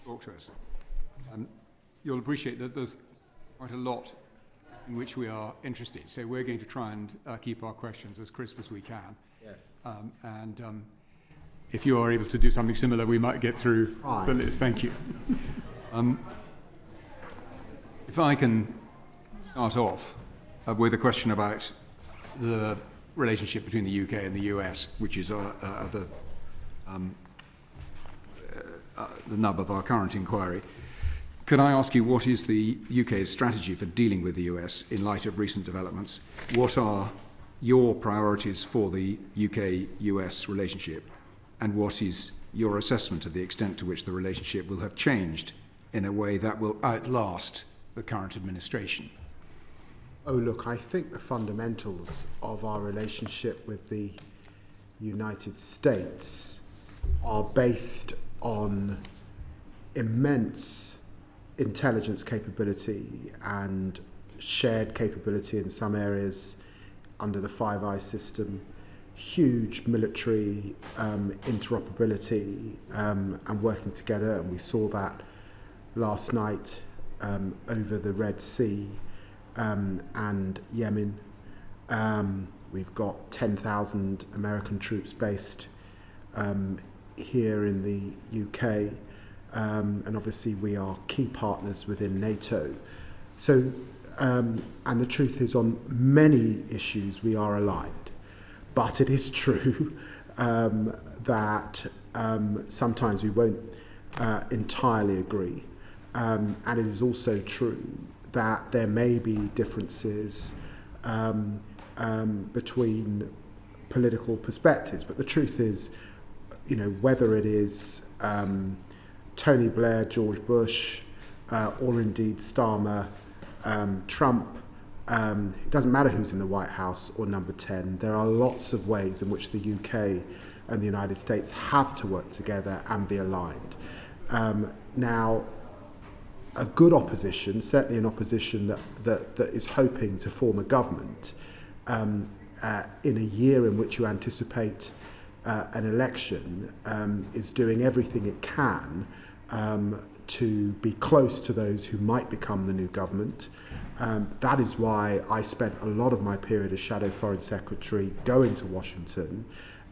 talk to us. You'll appreciate that there's quite a lot in which we are interested, so we're going to try and keep our questions as crisp as we can. Yes. If you are able to do something similar, we might get through the list. Thank you. If I can start off with a question about the relationship between the UK and the US, which is the nub of our current inquiry. Can I ask you, what is the UK's strategy for dealing with the US in light of recent developments? What are your priorities for the UK-US relationship? And what is your assessment of the extent to which the relationship will have changed in a way that will outlast the current administration? Oh, look, I think the fundamentals of our relationship with the United States are based on immense intelligence capability and shared capability in some areas under the Five Eyes system, huge military interoperability and working together, and we saw that last night over the Red Sea and Yemen. We've got 10,000 American troops based here in the UK, and obviously we are key partners within NATO. So, and the truth is, on many issues we are aligned. But it is true that sometimes we won't entirely agree. And it is also true that there may be differences between political perspectives. But the truth is, you know, whether it is Tony Blair, George Bush, or indeed Starmer, Trump, it doesn't matter who's in the White House or number 10, there are lots of ways in which the UK and the United States have to work together and be aligned. Now, a good opposition, certainly an opposition that is hoping to form a government in a year in which you anticipate an election, is doing everything it can to be close to those who might become the new government. That is why I spent a lot of my period as Shadow Foreign Secretary going to Washington.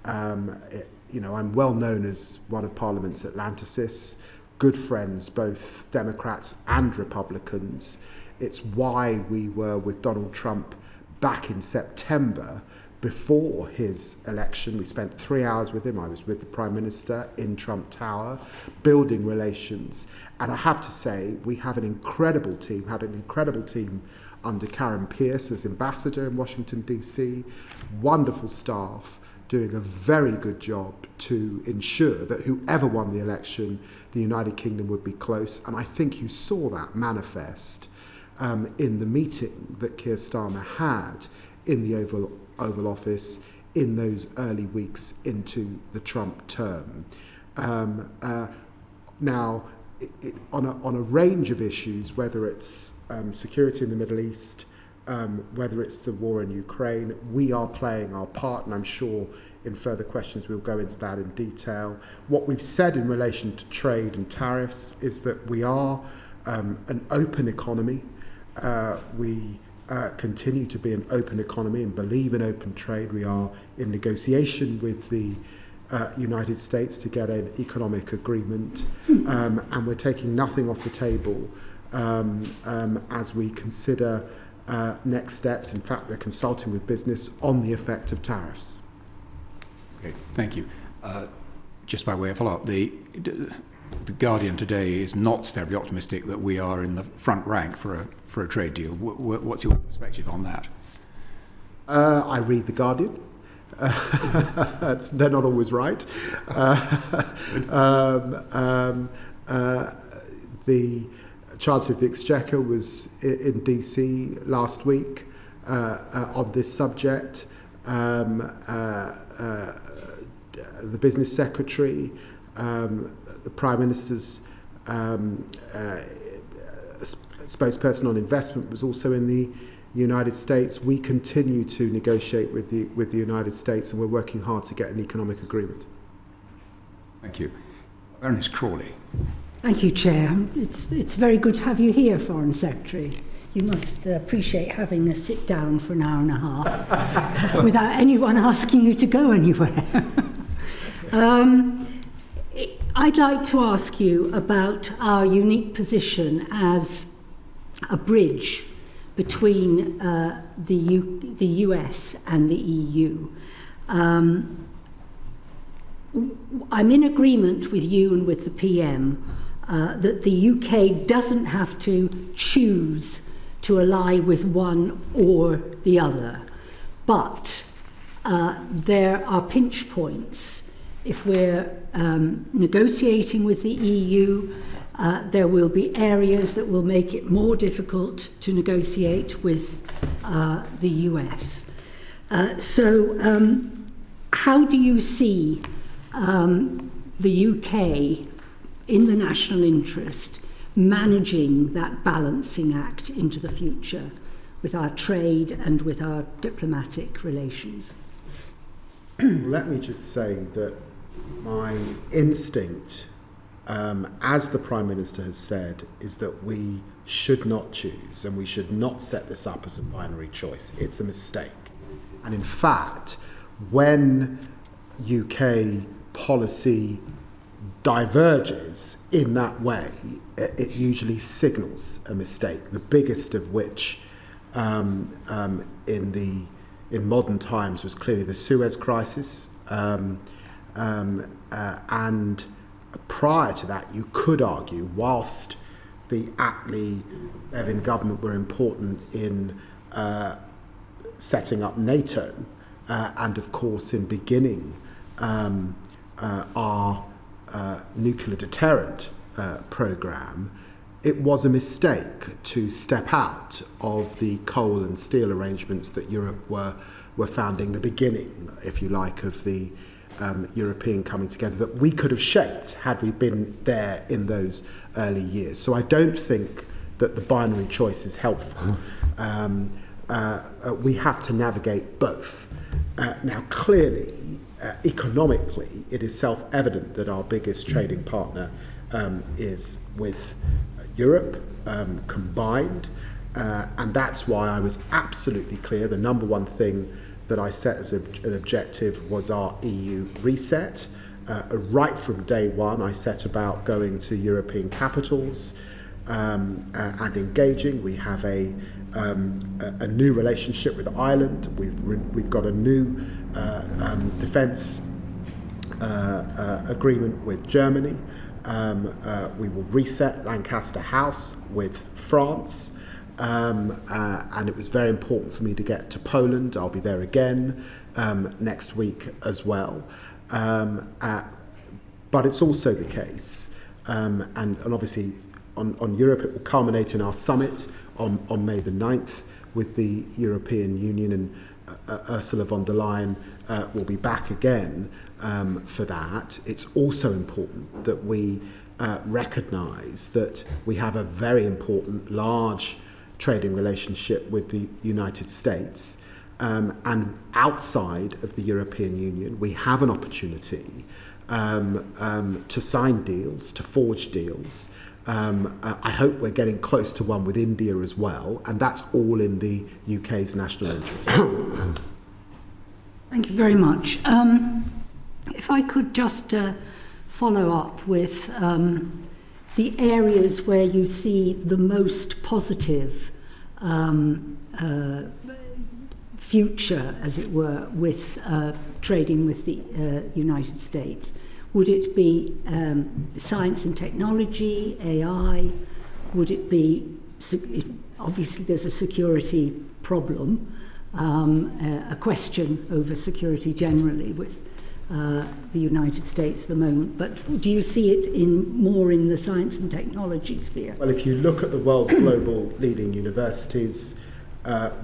You know, I'm well known as one of Parliament's Atlanticists, good friends, both Democrats and Republicans. It's why we were with Donald Trump back in September before his election. We spent 3 hours with him. I was with the Prime Minister in Trump Tower, building relations. And I have to say, we have an incredible team, had an incredible team under Karen Pierce as ambassador in Washington, D.C., wonderful staff, doing a very good job to ensure that whoever won the election, the United Kingdom would be close. And I think you saw that manifest in the meeting that Keir Starmer had in the Oval Office in those early weeks into the Trump term. Now, on a range of issues, whether it's security in the Middle East, whether it's the war in Ukraine, we are playing our part, and I'm sure in further questions we'll go into that in detail. What we've said in relation to trade and tariffs is that we are an open economy. We continue to be an open economy and believe in open trade. We are in negotiation with the United States to get an economic agreement, and we're taking nothing off the table as we consider next steps. In fact, we're consulting with business on the effect of tariffs. Okay, thank you. Just by way of follow-up, the Guardian today is not terribly optimistic that we are in the front rank for a trade deal. What's your perspective on that? I read the Guardian. They're not always right. The Chancellor of the Exchequer was in DC last week on this subject. The Business Secretary, the Prime Minister's spokesperson on investment was also in the United States. We continue to negotiate with the United States, and we're working hard to get an economic agreement. Thank you. Baroness Crawley. Thank you, Chair. It's very good to have you here, Foreign Secretary. You must appreciate having us sit down for an hour and a half without anyone asking you to go anywhere. I'd like to ask you about our unique position as a bridge between the US and the EU. I'm in agreement with you and with the PM that the UK doesn't have to choose to ally with one or the other, but there are pinch points. If we're negotiating with the EU, there will be areas that will make it more difficult to negotiate with the US. How do you see the UK, in the national interest, managing that balancing act into the future with our trade and with our diplomatic relations? Let me just say that my instinct, as the Prime Minister has said, is that we should not choose and we should not set this up as a binary choice. It's a mistake. And in fact, when UK policy diverges in that way, it usually signals a mistake, the biggest of which in modern times was clearly the Suez crisis. And prior to that, you could argue, whilst the Attlee-Bevin government were important in setting up NATO and, of course, in beginning our nuclear deterrent programme, it was a mistake to step out of the coal and steel arrangements that Europe were founding, the beginning, if you like, of the European coming together that we could have shaped had we been there in those early years. So I don't think that the binary choice is helpful. We have to navigate both. Now, clearly, economically, it is self-evident that our biggest trading partner is with Europe combined, and that's why I was absolutely clear. The number one thing that I set as an objective was our EU reset. Right from day one, I set about going to European capitals and engaging. We have a new relationship with Ireland. We've got a new defence agreement with Germany. We will reset Lancaster House with France. And it was very important for me to get to Poland. I'll be there again next week as well. But it's also the case, and obviously on Europe, it will culminate in our summit on May the 9th with the European Union, and Ursula von der Leyen will be back again for that. It's also important that we recognise that we have a very important, large trading relationship with the United States, and outside of the European Union we have an opportunity to sign deals, to forge deals. I hope we're getting close to one with India as well, and that's all in the UK's national interest. Thank you very much. If I could just follow up with the areas where you see the most positive future, as it were, with trading with the United States. Would it be science and technology, AI? Would it be, obviously there's a security problem, a question over security generally with the United States at the moment, but do you see it more in the science and technology sphere? Well, if you look at the world's global leading universities,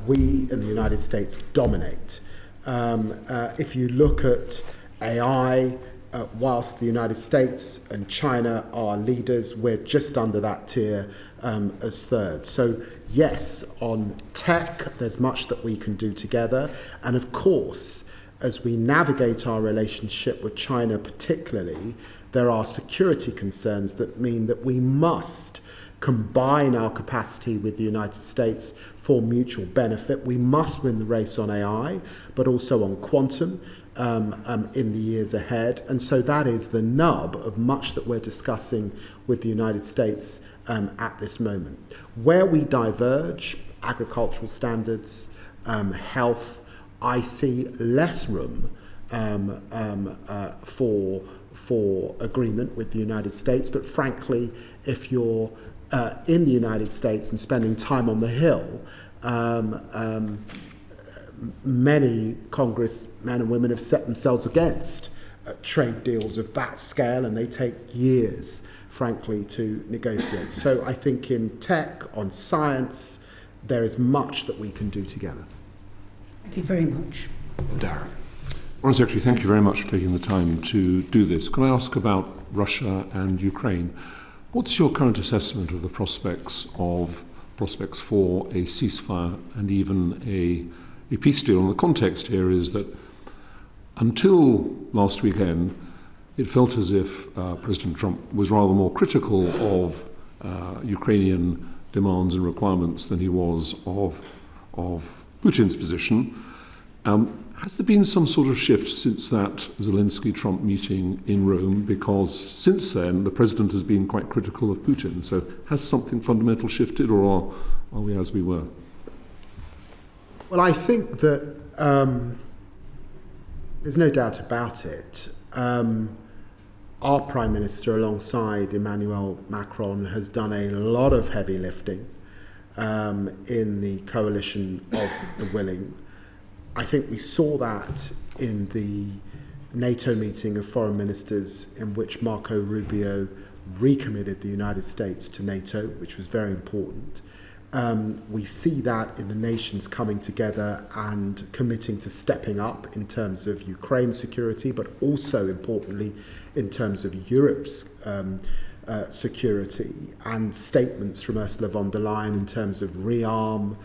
we in the United States dominate. If you look at AI, whilst the United States and China are leaders, we're just under that tier as third. So yes, on tech, there's much that we can do together. And of course, as we navigate our relationship with China particularly, there are security concerns that mean that we must combine our capacity with the United States for mutual benefit. We must win the race on AI, but also on quantum in the years ahead. And so that is the nub of much that we're discussing with the United States at this moment. Where we diverge, agricultural standards, health, I see less room for agreement with the United States. But frankly, if you're in the United States and spending time on the Hill, many congressmen and women have set themselves against trade deals of that scale, and they take years, frankly, to negotiate. So I think in tech, on science, there is much that we can do together. Thank you very much. Darren. Foreign Secretary, thank you very much for taking the time to do this. Can I ask about Russia and Ukraine? What's your current assessment of the prospects for a ceasefire and even a peace deal? And the context here is that until last weekend, it felt as if President Trump was rather more critical of Ukrainian demands and requirements than he was of Putin's position. Has there been some sort of shift since that Zelensky-Trump meeting in Rome? Because since then, the president has been quite critical of Putin. So has something fundamental shifted, or are we as we were? Well, I think that there's no doubt about it. Our Prime Minister, alongside Emmanuel Macron, has done a lot of heavy lifting in the coalition of the willing. I think we saw that in the NATO meeting of foreign ministers in which Marco Rubio recommitted the United States to NATO, which was very important. We see that in the nations coming together and committing to stepping up in terms of Ukraine security, but also importantly in terms of Europe's security, and statements from Ursula von der Leyen in terms of rearm,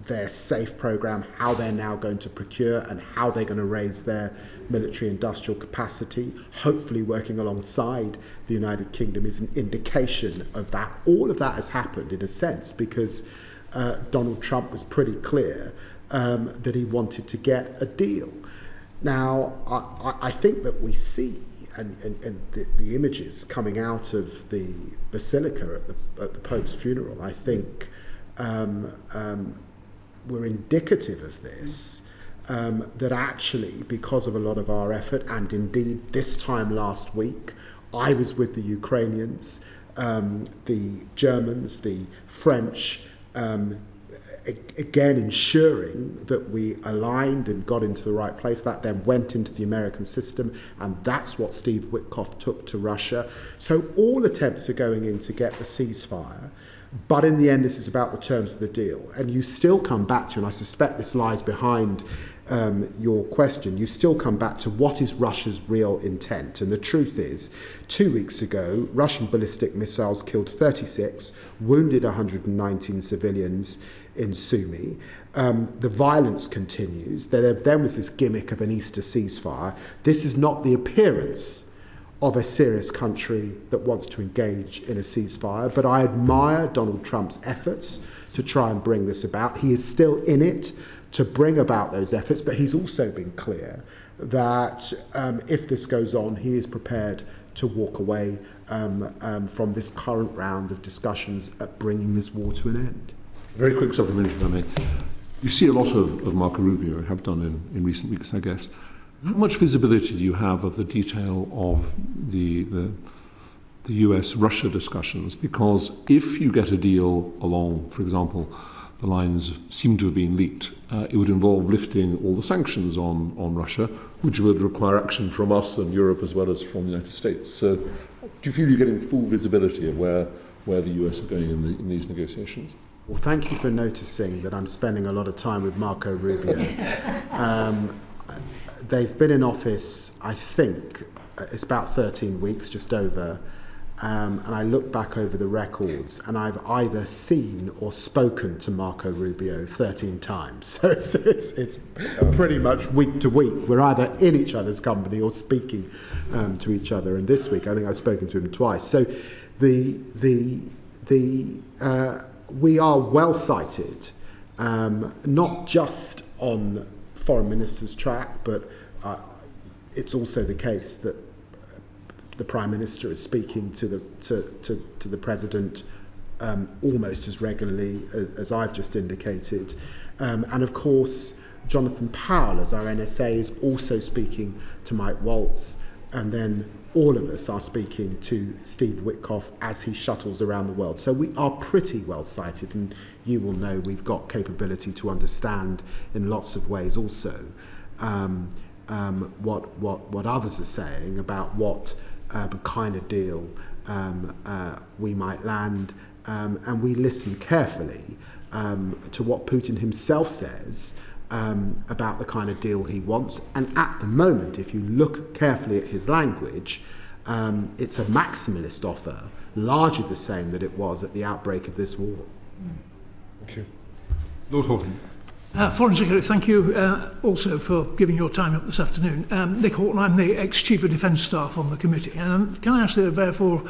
their SAFE program, how they're now going to procure and how they're going to raise their military industrial capacity, hopefully working alongside the United Kingdom, is an indication of that. All of that has happened in a sense because Donald Trump was pretty clear that he wanted to get a deal. Now, I think that we see, and the images coming out of the Basilica at the Pope's funeral, I think were indicative of this, that actually, because of a lot of our effort, and indeed this time last week, I was with the Ukrainians, the Germans, the French, again ensuring that we aligned and got into the right place. That then went into the American system, and that's what Steve Witkoff took to Russia. So all attempts are going in to get the ceasefire. But in the end, this is about the terms of the deal. And you still come back to, and I suspect this lies behind your question, you still come back to what is Russia's real intent. And the truth is, 2 weeks ago, Russian ballistic missiles killed 36, wounded 119 civilians in Sumy. The violence continues. There then was this gimmick of an Easter ceasefire. This is not the appearance of a serious country that wants to engage in a ceasefire. But I admire Donald Trump's efforts to try and bring this about. He is still in it to bring about those efforts, but he's also been clear that if this goes on, he is prepared to walk away from this current round of discussions at bringing this war to an end. Very quick supplementary, if I may. You see a lot of Marco Rubio, have done in recent weeks, I guess. How much visibility do you have of the detail of the US-Russia discussions? Because if you get a deal along, for example, the lines seem to have been leaked, it would involve lifting all the sanctions on Russia, which would require action from us and Europe as well as from the United States. So do you feel you're getting full visibility of where the US are going in these negotiations? Well, thank you for noticing that I'm spending a lot of time with Marco Rubio. They've been in office, I think, it's about 13 weeks, just over. And I look back over the records, and I've either seen or spoken to Marco Rubio 13 times. So it's pretty much week to week. We're either in each other's company or speaking to each other. And this week, I think I've spoken to him twice. So we are well cited, not just on foreign ministers' track, but it's also the case that the Prime Minister is speaking to the President almost as regularly as I've just indicated. And of course, Jonathan Powell, as our NSA, is also speaking to Mike Waltz. And then all of us are speaking to Steve Witkoff as he shuttles around the world. So we are pretty well cited, and you will know we've got capability to understand in lots of ways also what others are saying about what kind of deal we might land, and we listen carefully to what Putin himself says about the kind of deal he wants. And at the moment, if you look carefully at his language, it's a maximalist offer, largely the same that it was at the outbreak of this war. Thank you. Lord Horton. Foreign Secretary, thank you also for giving your time up this afternoon. Nick Horton, I'm the ex-Chief of Defence Staff on the committee. And can I ask you, therefore,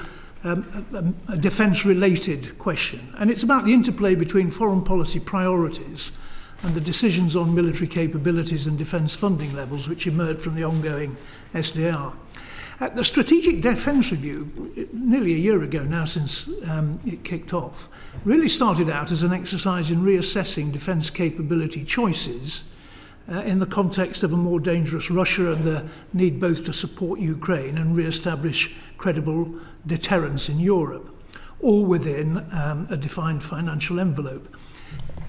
a defence-related question? And it's about the interplay between foreign policy priorities and the decisions on military capabilities and defence funding levels which emerged from the ongoing SDR. The Strategic Defence Review, nearly a year ago now since it kicked off, really started out as an exercise in reassessing defence capability choices in the context of a more dangerous Russia and the need both to support Ukraine and re-establish credible deterrence in Europe, all within a defined financial envelope.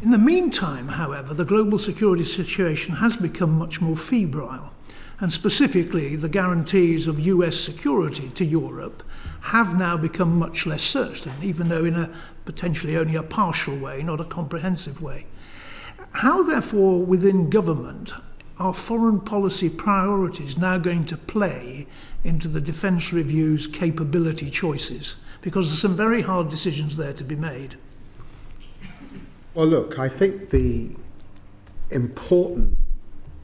In the meantime, however, the global security situation has become much more febrile, and specifically the guarantees of US security to Europe have now become much less certain, even though in a potentially only a partial way, not a comprehensive way. How, therefore, within government are foreign policy priorities now going to play into the Defence Review's capability choices? Because there's some very hard decisions there to be made. Well, look, I think the important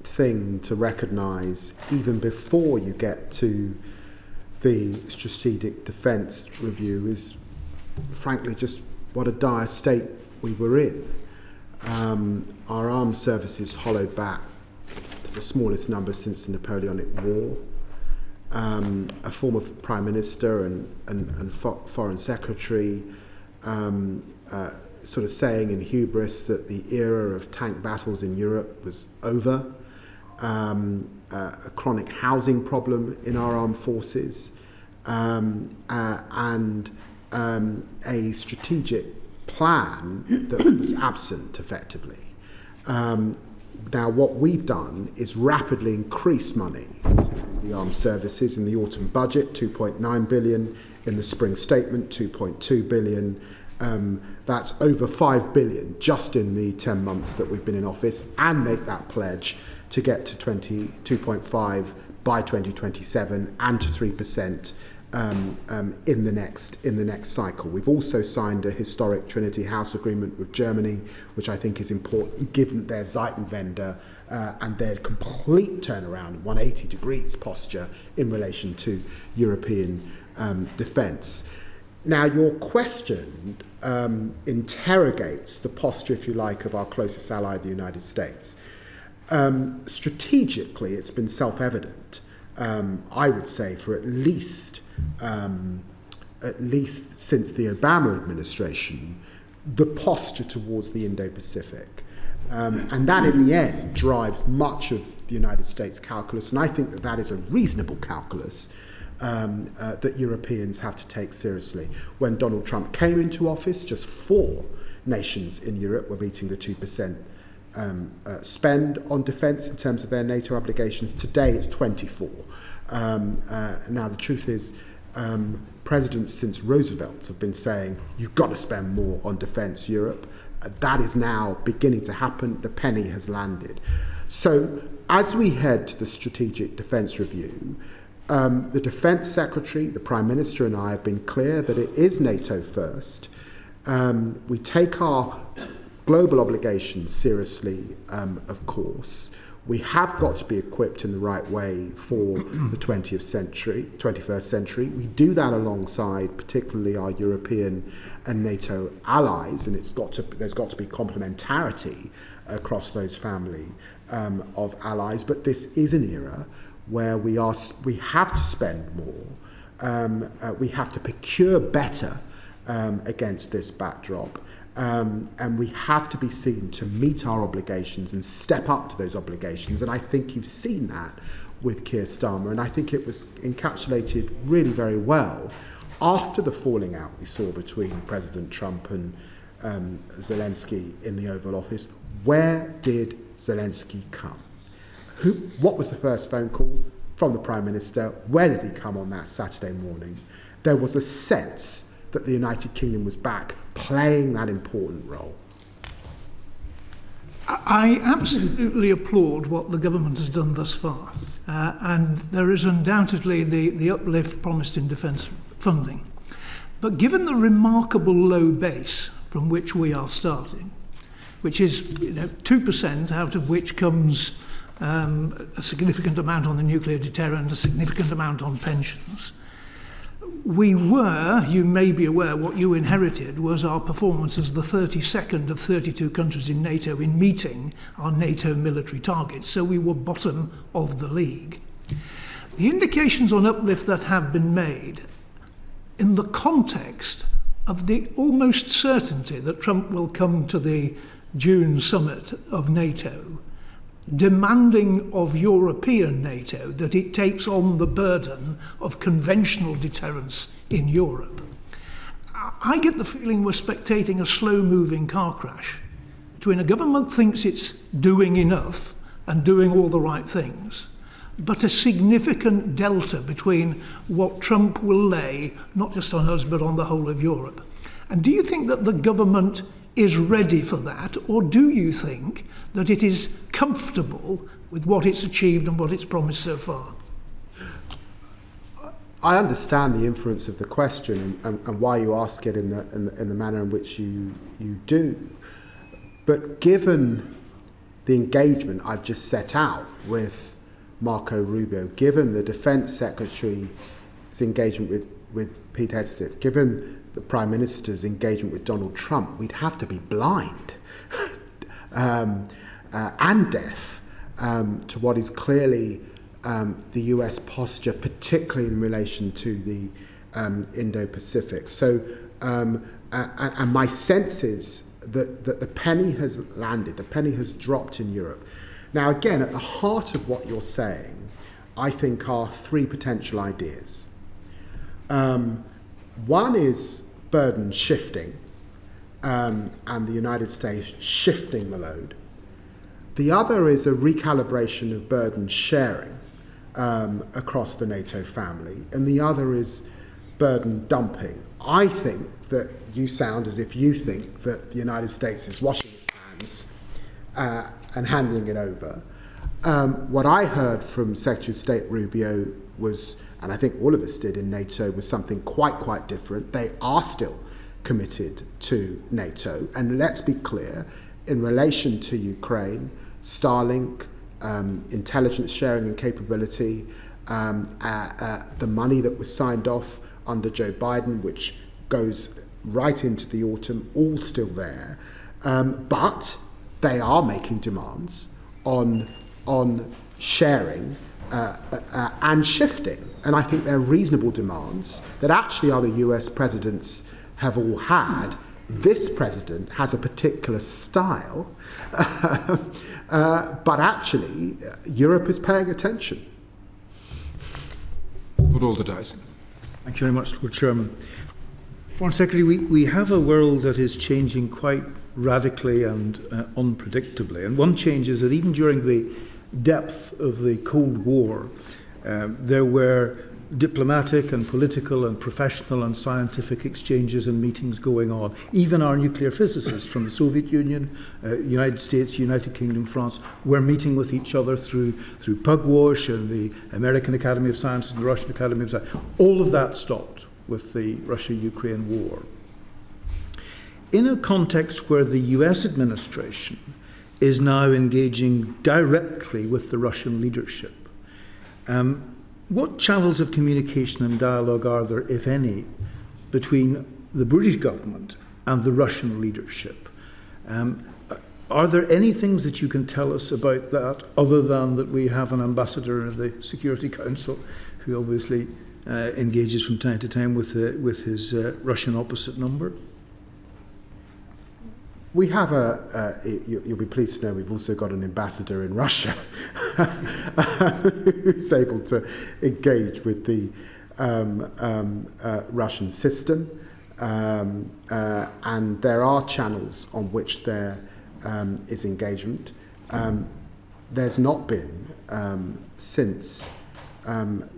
thing to recognise, even before you get to the Strategic Defence Review, is frankly just what a dire state we were in. Our armed services hollowed back to the smallest number since the Napoleonic War. A former Prime Minister and Foreign Secretary sort of saying in hubris that the era of tank battles in Europe was over. A chronic housing problem in our armed forces, and a strategic plan that was absent effectively. Now what we've done is rapidly increase money in the armed services. In the autumn budget, 2.9 billion, in the spring statement, 2.2 billion. That's over 5 billion just in the 10 months that we've been in office, and make that pledge to get to 2.5 by 2027 and to 3% in the next cycle. We've also signed a historic Trinity House agreement with Germany, which I think is important given their Zeitenwende and their complete turnaround, 180 degrees posture in relation to European defence. Now, your question interrogates the posture, if you like, of our closest ally, the United States. Strategically, it's been self-evident, I would say, for at least since the Obama administration, the posture towards the Indo-Pacific. And that, in the end, drives much of the United States calculus, and I think that that is a reasonable calculus that Europeans have to take seriously. When Donald Trump came into office, just 4 nations in Europe were meeting the 2% spend on defence in terms of their NATO obligations. Today it's 24. Now the truth is, presidents since Roosevelt have been saying you've got to spend more on defence, Europe. That is now beginning to happen. The penny has landed. So as we head to the Strategic Defence Review, The Defence Secretary, the Prime Minister and I have been clear that it is NATO first. We take our global obligations seriously, of course. We have got to be equipped in the right way for the 21st century. We do that alongside particularly our European and NATO allies, and there's got to be complementarity across those family of allies. But this is an era where we have to spend more. We have to procure better against this backdrop. And we have to be seen to meet our obligations and step up to those obligations. And I think you've seen that with Keir Starmer. And I think it was encapsulated really very well after the falling out we saw between President Trump and Zelensky in the Oval Office. Where did Zelensky come? What was the first phone call from the Prime Minister? Where did he come on that Saturday morning? There was a sense that the United Kingdom was back playing that important role. I absolutely applaud what the government has done thus far. And there is undoubtedly the uplift promised in defence funding. But given the remarkable low base from which we are starting, which is 2%, out of which comes a significant amount on the nuclear deterrent, a significant amount on pensions, we were, you may be aware, what you inherited was our performance as the 32nd of 32 countries in NATO in meeting our NATO military targets. So we were bottom of the league. The indications on uplift that have been made in the context of the almost certainty that Trump will come to the June summit of NATO, demanding of European NATO that it takes on the burden of conventional deterrence in Europe. I get the feeling we're spectating a slow-moving car crash between a government thinks it's doing enough and doing all the right things, but a significant delta between what Trump will lay, not just on us, but on the whole of Europe. And do you think that the government is ready for that, or do you think that it is comfortable with what it's achieved and what it's promised so far? I understand the inference of the question and why you ask it in the manner in which you do. But given the engagement I've just set out with Marco Rubio, given the Defence Secretary's engagement with Pete Hegseth, given the Prime Minister's engagement with Donald Trump, we'd have to be blind and deaf to what is clearly the US posture, particularly in relation to the Indo-Pacific. So, and my sense is that the penny has landed, the penny has dropped in Europe. Now, again, at the heart of what you're saying, I think are three potential ideas. One is burden shifting, and the United States shifting the load. The other is a recalibration of burden sharing across the NATO family, and the other is burden dumping. I think that you sound as if you think that the United States is washing its hands and handing it over. What I heard from Secretary of State Rubio was, and I think all of us did in NATO, was something quite different. They are still committed to NATO. And let's be clear, in relation to Ukraine, Starlink, intelligence sharing and capability, the money that was signed off under Joe Biden, which goes right into the autumn, all still there. But they are making demands on sharing and shifting. And I think they're reasonable demands that actually other US presidents have all had. This president has a particular style, but actually Europe is paying attention. Lord Alderdice. Thank you very much, Lord Chairman. Foreign Secretary, we have a world that is changing quite radically and unpredictably. And one change is that even during the depth of the Cold War, there were diplomatic and political and professional and scientific exchanges and meetings going on. Even our nuclear physicists from the Soviet Union, United States, United Kingdom, France, were meeting with each other through Pugwash and the American Academy of Sciences and the Russian Academy of Sciences. All of that stopped with the Russia-Ukraine war. In a context where the US administration is now engaging directly with the Russian leadership, what channels of communication and dialogue are there, if any, between the British government and the Russian leadership? Are there any things that you can tell us about that, other than that we have an ambassador of the Security Council who obviously engages from time to time with his Russian opposite number? We have you'll be pleased to know we've also got an ambassador in Russia who's able to engage with the Russian system. And there are channels on which there is engagement. There's not been, since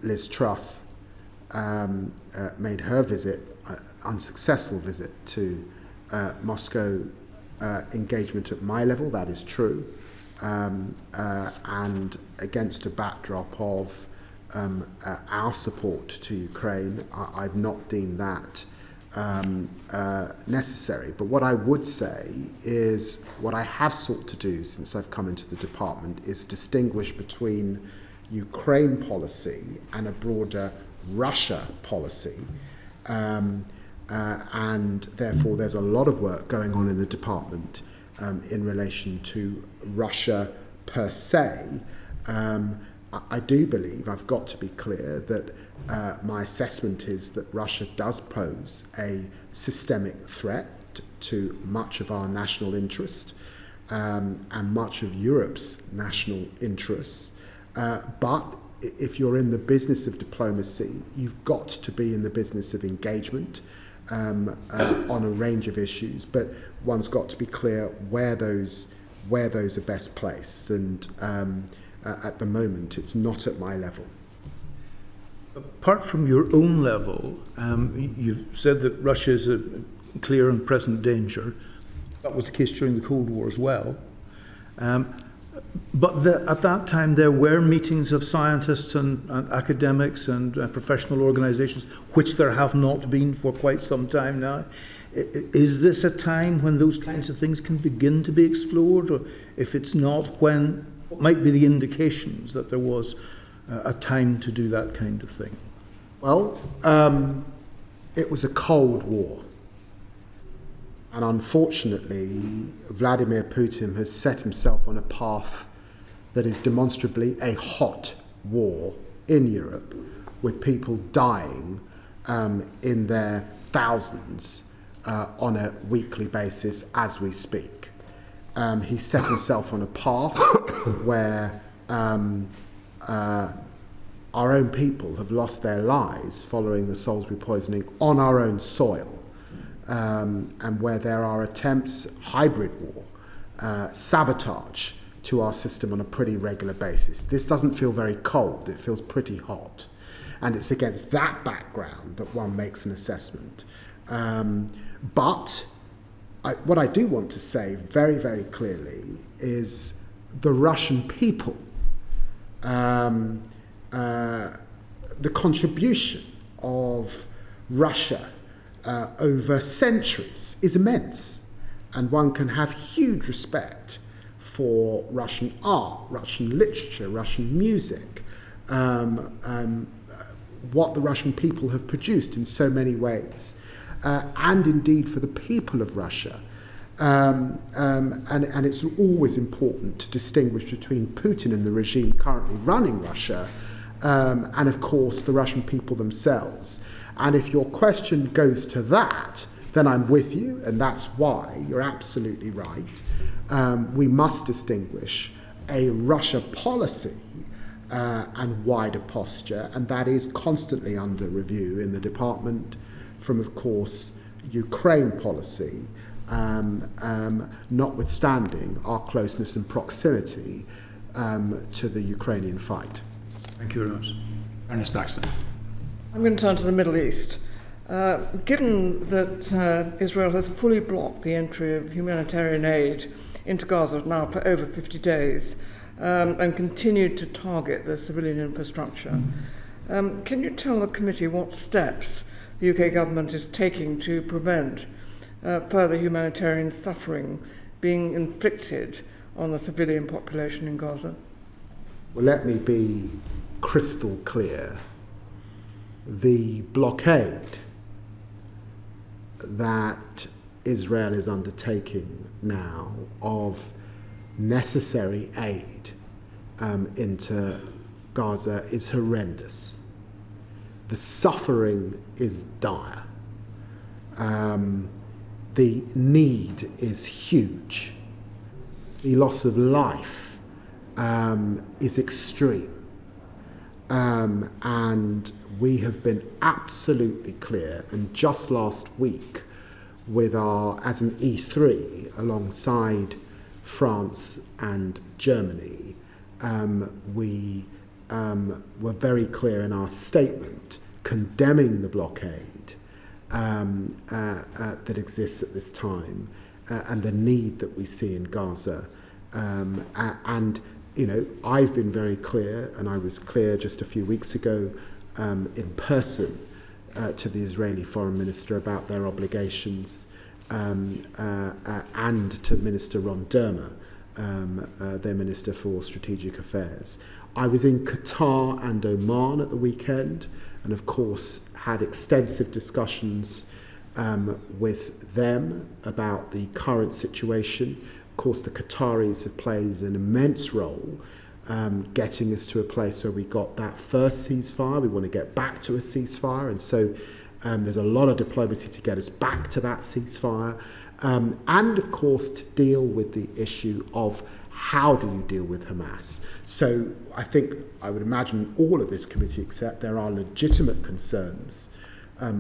Liz Truss made her visit, unsuccessful visit to Moscow, engagement at my level, that is true, and against a backdrop of our support to Ukraine, I've not deemed that necessary. But what I would say is, what I have sought to do since I've come into the department is distinguish between Ukraine policy and a broader Russia policy. And therefore there's a lot of work going on in the department in relation to Russia per se. I do believe, I've got to be clear, that my assessment is that Russia does pose a systemic threat to much of our national interest and much of Europe's national interests. But if you're in the business of diplomacy, you've got to be in the business of engagement on a range of issues, but one's got to be clear where those are best placed, and at the moment it's not at my level. Apart from your own level, you've said that Russia is a clear and present danger. That was the case during the Cold War as well. But at that time there were meetings of scientists and academics and professional organisations, which there have not been for quite some time now. Is this a time when those kinds of things can begin to be explored? Or if it's not, what might be the indications that there was a time to do that kind of thing? Well, it was a Cold War. And unfortunately, Vladimir Putin has set himself on a path that is demonstrably a hot war in Europe, with people dying in their thousands on a weekly basis as we speak. He set himself on a path where our own people have lost their lives following the Salisbury poisoning on our own soil. And where there are attempts, hybrid war, sabotage to our system on a pretty regular basis. This doesn't feel very cold, it feels pretty hot. And it's against that background that one makes an assessment. But what I do want to say very, very clearly is the Russian people, the contribution of Russia over centuries is immense, and one can have huge respect for Russian art, Russian literature, Russian music, what the Russian people have produced in so many ways, and indeed for the people of Russia. And it's always important to distinguish between Putin and the regime currently running Russia, and of course the Russian people themselves. And if your question goes to that, then I'm with you, and that's why you're absolutely right. We must distinguish a Russia policy and wider posture, and that is constantly under review in the department, from, of course, Ukraine policy, notwithstanding our closeness and proximity to the Ukrainian fight. Thank you very much. Ernest Baxter. I'm going to turn to the Middle East. Given that Israel has fully blocked the entry of humanitarian aid into Gaza now for over 50 days and continued to target the civilian infrastructure, can you tell the committee what steps the UK government is taking to prevent further humanitarian suffering being inflicted on the civilian population in Gaza? Well, let me be crystal clear. The blockade that Israel is undertaking now of necessary aid into Gaza is horrendous. The suffering is dire. The need is huge. The loss of life is extreme. And we have been absolutely clear, and just last week, as an E3 alongside France and Germany, we were very clear in our statement condemning the blockade that exists at this time and the need that we see in Gaza. And you know, I've been very clear, and I was clear just a few weeks ago in person to the Israeli Foreign Minister about their obligations, and to Minister Ron Dermer, their Minister for Strategic Affairs. I was in Qatar and Oman at the weekend, and of course had extensive discussions with them about the current situation. Of course, the Qataris have played an immense role getting us to a place where we got that first ceasefire. We want to get back to a ceasefire, and so there's a lot of diplomacy to get us back to that ceasefire, and of course to deal with the issue of how do you deal with Hamas. So I think, I would imagine all of this committee accept there are legitimate concerns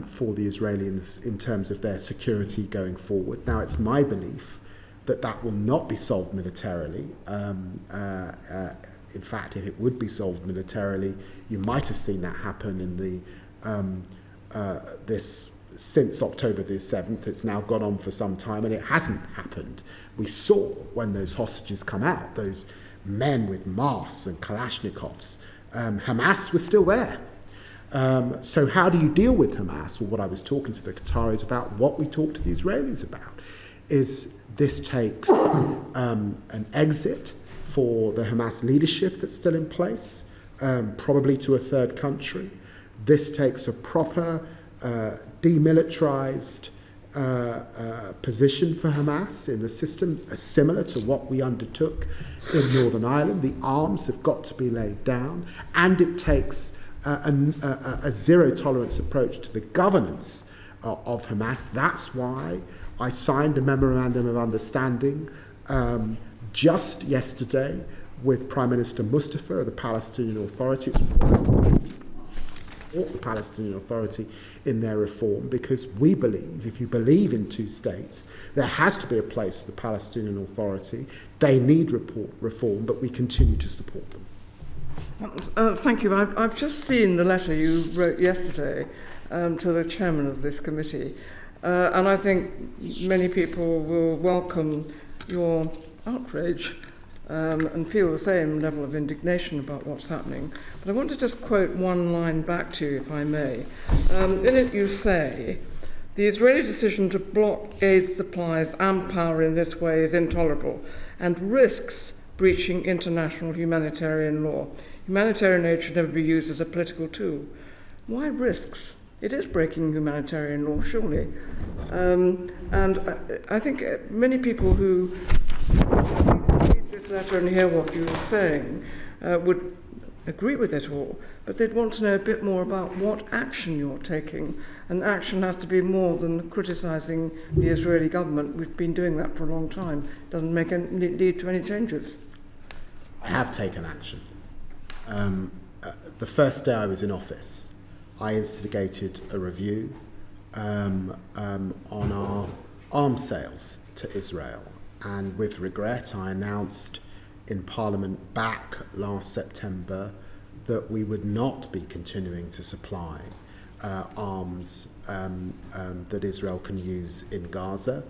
for the Israelis in terms of their security going forward. Now, it's my belief that that will not be solved militarily. In fact, if it would be solved militarily, you might have seen that happen in the since October the 7th. It's now gone on for some time, and it hasn't happened. We saw when those hostages come out, those men with masks and Kalashnikovs, Hamas was still there. So how do you deal with Hamas? Well, what I was talking to the Qataris about, what we talked to the Israelis about, is this takes an exit for the Hamas leadership that's still in place, probably to a third country. This takes a proper demilitarized position for Hamas in the system, similar to what we undertook in Northern Ireland. The arms have got to be laid down, and it takes a zero-tolerance approach to the governance of Hamas. That's why I signed a memorandum of understanding just yesterday with Prime Minister Mustafa of the Palestinian Authority. Support the Palestinian Authority in their reform, because we believe, if you believe in two states, there has to be a place for the Palestinian Authority. They need reform, but we continue to support them. Thank you. I've just seen the letter you wrote yesterday to the chairman of this committee, and I think many people will welcome your outrage and feel the same level of indignation about what's happening. But I want to just quote one line back to you, if I may. In it you say, "The Israeli decision to block aid supplies and power in this way is intolerable and risks breaching international humanitarian law. Humanitarian aid should never be used as a political tool." Why risks? It is breaking humanitarian law, surely. And I think many people who read this letter and hear what you're saying would agree with it all, but they'd want to know a bit more about what action you're taking. And action has to be more than criticising the Israeli government. We've been doing that for a long time. It doesn't lead to any changes. I have taken action. The first day I was in office, I instigated a review on our arms sales to Israel. And with regret, I announced in Parliament back last September that we would not be continuing to supply arms that Israel can use in Gaza,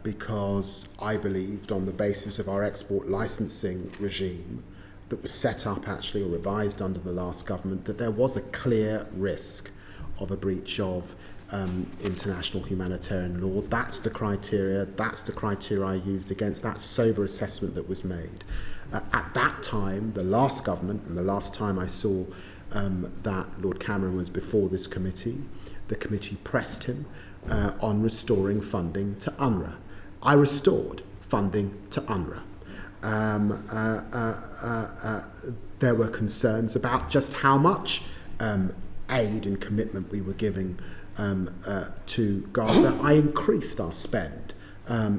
because I believed, on the basis of our export licensing regime that was set up actually or revised under the last government, that there was a clear risk of a breach of international humanitarian law. That's the criteria I used against that sober assessment that was made. At that time, the last government, and the last time I saw that Lord Cameron was before this committee, the committee pressed him on restoring funding to UNRWA. I restored funding to UNRWA. There were concerns about just how much aid and commitment we were giving to Gaza. I increased our spend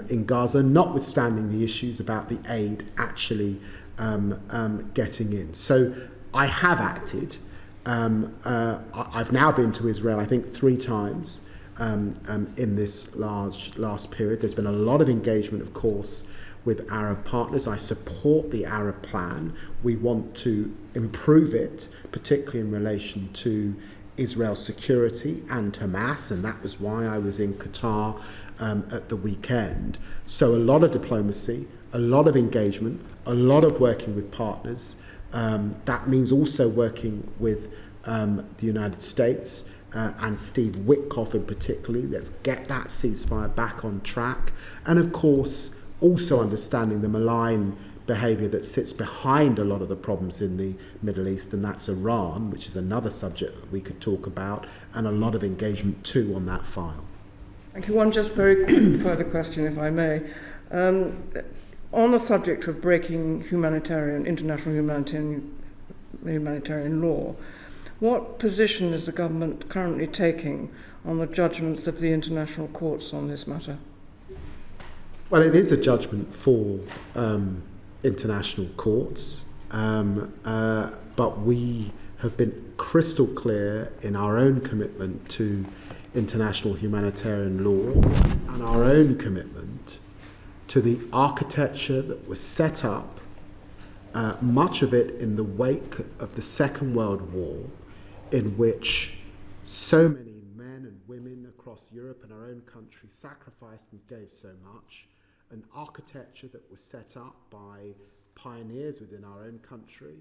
in Gaza, notwithstanding the issues about the aid actually getting in. So I have acted. I've now been to Israel, I think, 3 times in this last period. There's been a lot of engagement, of course, with Arab partners. I support the Arab plan. We want to improve it, particularly in relation to Israel's security and Hamas, and that was why I was in Qatar at the weekend. So a lot of diplomacy, a lot of engagement, a lot of working with partners. That means also working with the United States and Steve Witkoff in particular. Let's get that ceasefire back on track. And of course, also understanding the malign behaviour that sits behind a lot of the problems in the Middle East, and that's Iran, which is another subject that we could talk about, and a lot of engagement too on that file. Thank you. One just very quick further question, if I may. On the subject of breaking international humanitarian law, what position is the government currently taking on the judgments of the international courts on this matter? Well, it is a judgment for international courts, but we have been crystal clear in our own commitment to international humanitarian law and our own commitment to the architecture that was set up, much of it in the wake of the Second World War, in which so many men and women across Europe and our own country sacrificed and gave so much. An architecture that was set up by pioneers within our own country.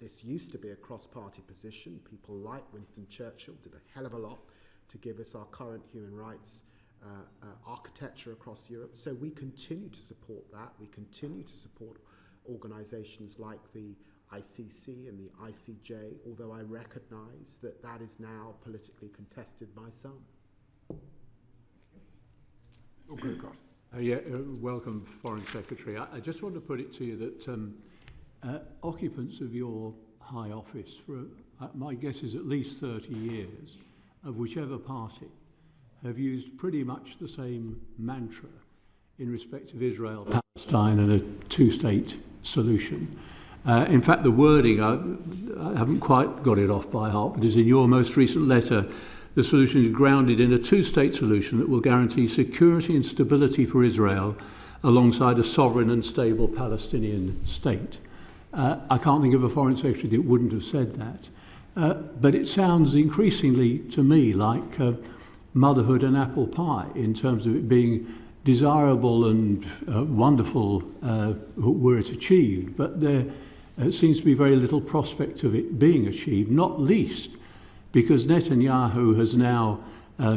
This used to be a cross-party position. People like Winston Churchill did a hell of a lot to give us our current human rights architecture across Europe. So we continue to support that. We continue to support organisations like the ICC and the ICJ, although I recognise that that is now politically contested by some. Okay, God. Welcome, Foreign Secretary. I just want to put it to you that occupants of your high office for, my guess is at least 30 years, of whichever party, have used pretty much the same mantra in respect of Israel, Palestine and a two-state solution. In fact, the wording, I haven't quite got it off by heart, but is in your most recent letter. The solution is grounded in a two-state solution that will guarantee security and stability for Israel alongside a sovereign and stable Palestinian state. I can't think of a foreign secretary that wouldn't have said that. But it sounds increasingly to me like motherhood and apple pie in terms of it being desirable and wonderful were it achieved, but there seems to be very little prospect of it being achieved, not least because Netanyahu has now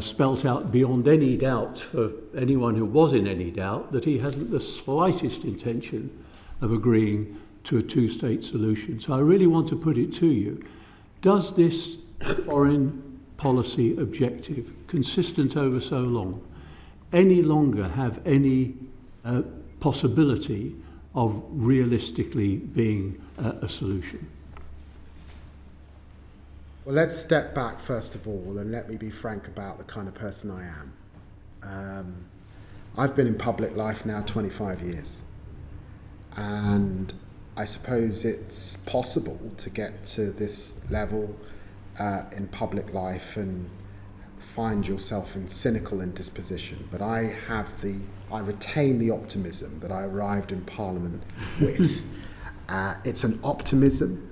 spelt out beyond any doubt for anyone who was in any doubt that he hasn't the slightest intention of agreeing to a two-state solution. So I really want to put it to you. Does this foreign policy objective, consistent over so long, any longer have any possibility of realistically being a solution? Well, let's step back first of all and let me be frank about the kind of person I am. I've been in public life now 25 years, and I suppose it's possible to get to this level in public life and find yourself in cynical indisposition, but I retain the optimism that I arrived in Parliament with. It's an optimism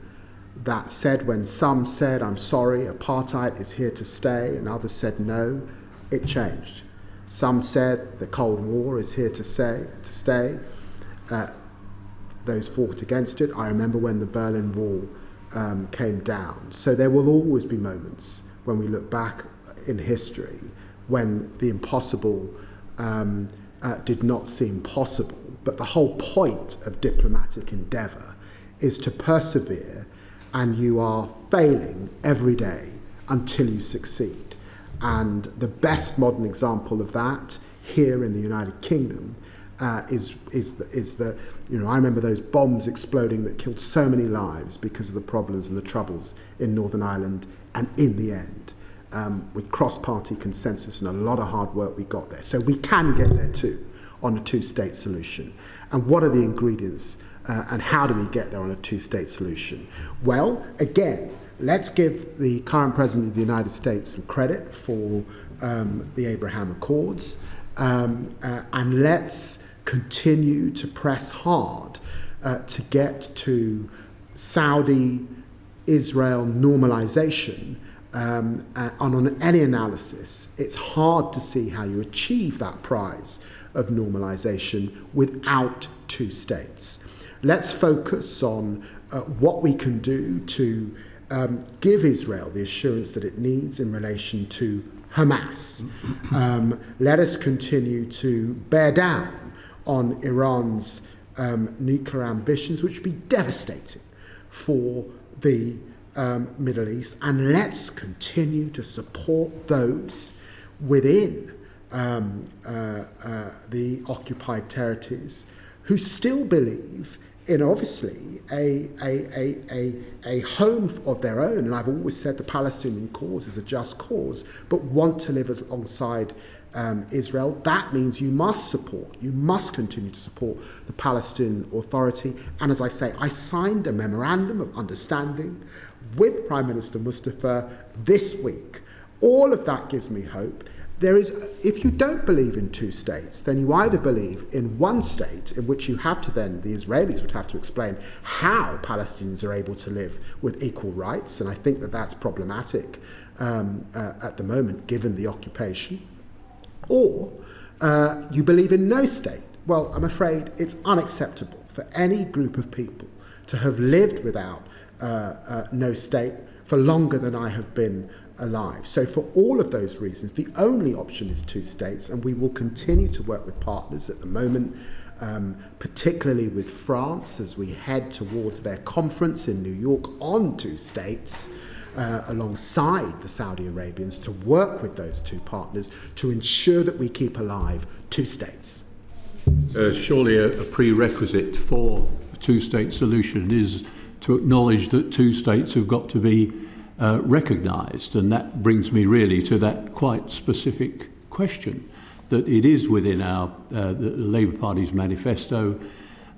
that said, when some said, I'm sorry, apartheid is here to stay, and others said no, it changed. Some said the Cold War is here to stay. Those fought against it. I remember when the Berlin Wall came down. So there will always be moments when we look back in history when the impossible did not seem possible. But the whole point of diplomatic endeavour is to persevere, and you are failing every day until you succeed. And the best modern example of that here in the United Kingdom is the I remember those bombs exploding that killed so many lives because of the problems and the troubles in Northern Ireland, and in the end, with cross-party consensus and a lot of hard work, we got there. So we can get there too on a two-state solution. And what are the ingredients and how do we get there on a two-state solution? Well, again, let's give the current President of the United States some credit for the Abraham Accords, and let's continue to press hard to get to Saudi-Israel normalization. And on any analysis, it's hard to see how you achieve that prize of normalization without two states. Let's focus on what we can do to give Israel the assurance that it needs in relation to Hamas. Let us continue to bear down on Iran's nuclear ambitions, which would be devastating for the Middle East, and let's continue to support those within the occupied territories who still believe in, obviously, a home of their own. And I've always said the Palestinian cause is a just cause, but want to live alongside Israel. That means you must continue to support the Palestinian Authority. And as I say, I signed a memorandum of understanding with Prime Minister Mustafa this week. All of that gives me hope. If you don't believe in two states, then you either believe in one state, in which you have to then, the Israelis would have to explain how Palestinians are able to live with equal rights, and I think that that's problematic at the moment, given the occupation, or you believe in no state. Well, I'm afraid it's unacceptable for any group of people to have lived without no state for longer than I have been alive. So for all of those reasons, the only option is two states, and we will continue to work with partners at the moment, particularly with France, as we head towards their conference in New York on two states, alongside the Saudi Arabians, to work with those two partners to ensure that we keep alive two states. Surely a prerequisite for a two-state solution is to acknowledge that two states have got to be recognised, and that brings me really to that quite specific question, that it is within our the Labour Party's manifesto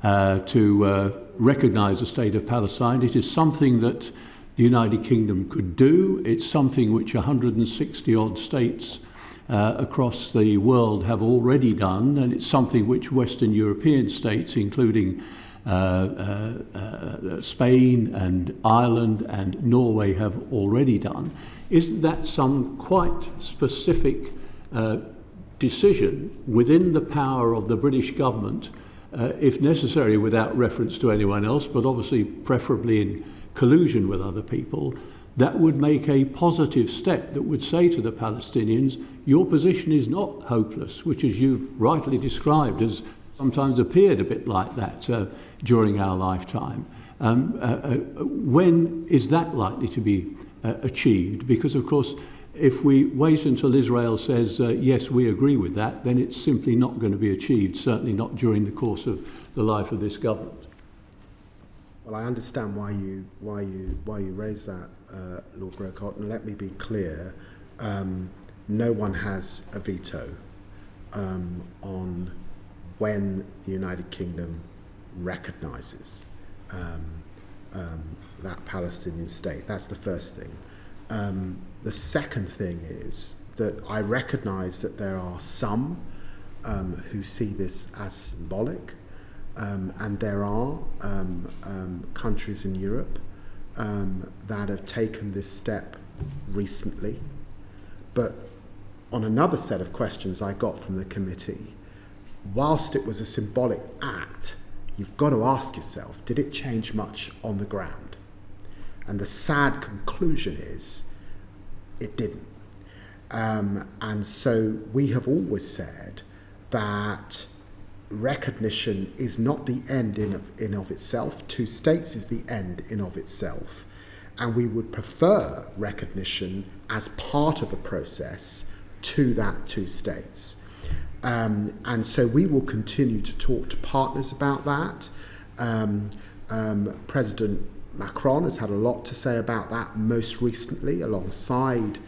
to recognise the state of Palestine. It is something that the United Kingdom could do. It's something which 160 odd states across the world have already done, and it's something which Western European states, including Spain and Ireland and Norway, have already done. Isn't that some quite specific decision within the power of the British government, if necessary without reference to anyone else, but obviously preferably in collusion with other people, that would make a positive step that would say to the Palestinians, your position is not hopeless, which, as you've rightly described, has sometimes appeared a bit like that during our lifetime. When is that likely to be achieved? Because, of course, if we wait until Israel says, yes, we agree with that, then it's simply not going to be achieved, certainly not during the course of the life of this government. Well, I understand why you raise that, Lord Grocott, and let me be clear. No one has a veto on when the United Kingdom recognises that Palestinian state. That's the first thing. The second thing is that I recognise that there are some who see this as symbolic, and there are countries in Europe that have taken this step recently. But on another set of questions I got from the committee, whilst it was a symbolic act, you've got to ask yourself, did it change much on the ground? And the sad conclusion is, it didn't. And so we have always said that recognition is not the end in of itself. Two states is the end in of itself. And we would prefer recognition as part of a process to that two states. And so we will continue to talk to partners about that. President Macron has had a lot to say about that most recently alongside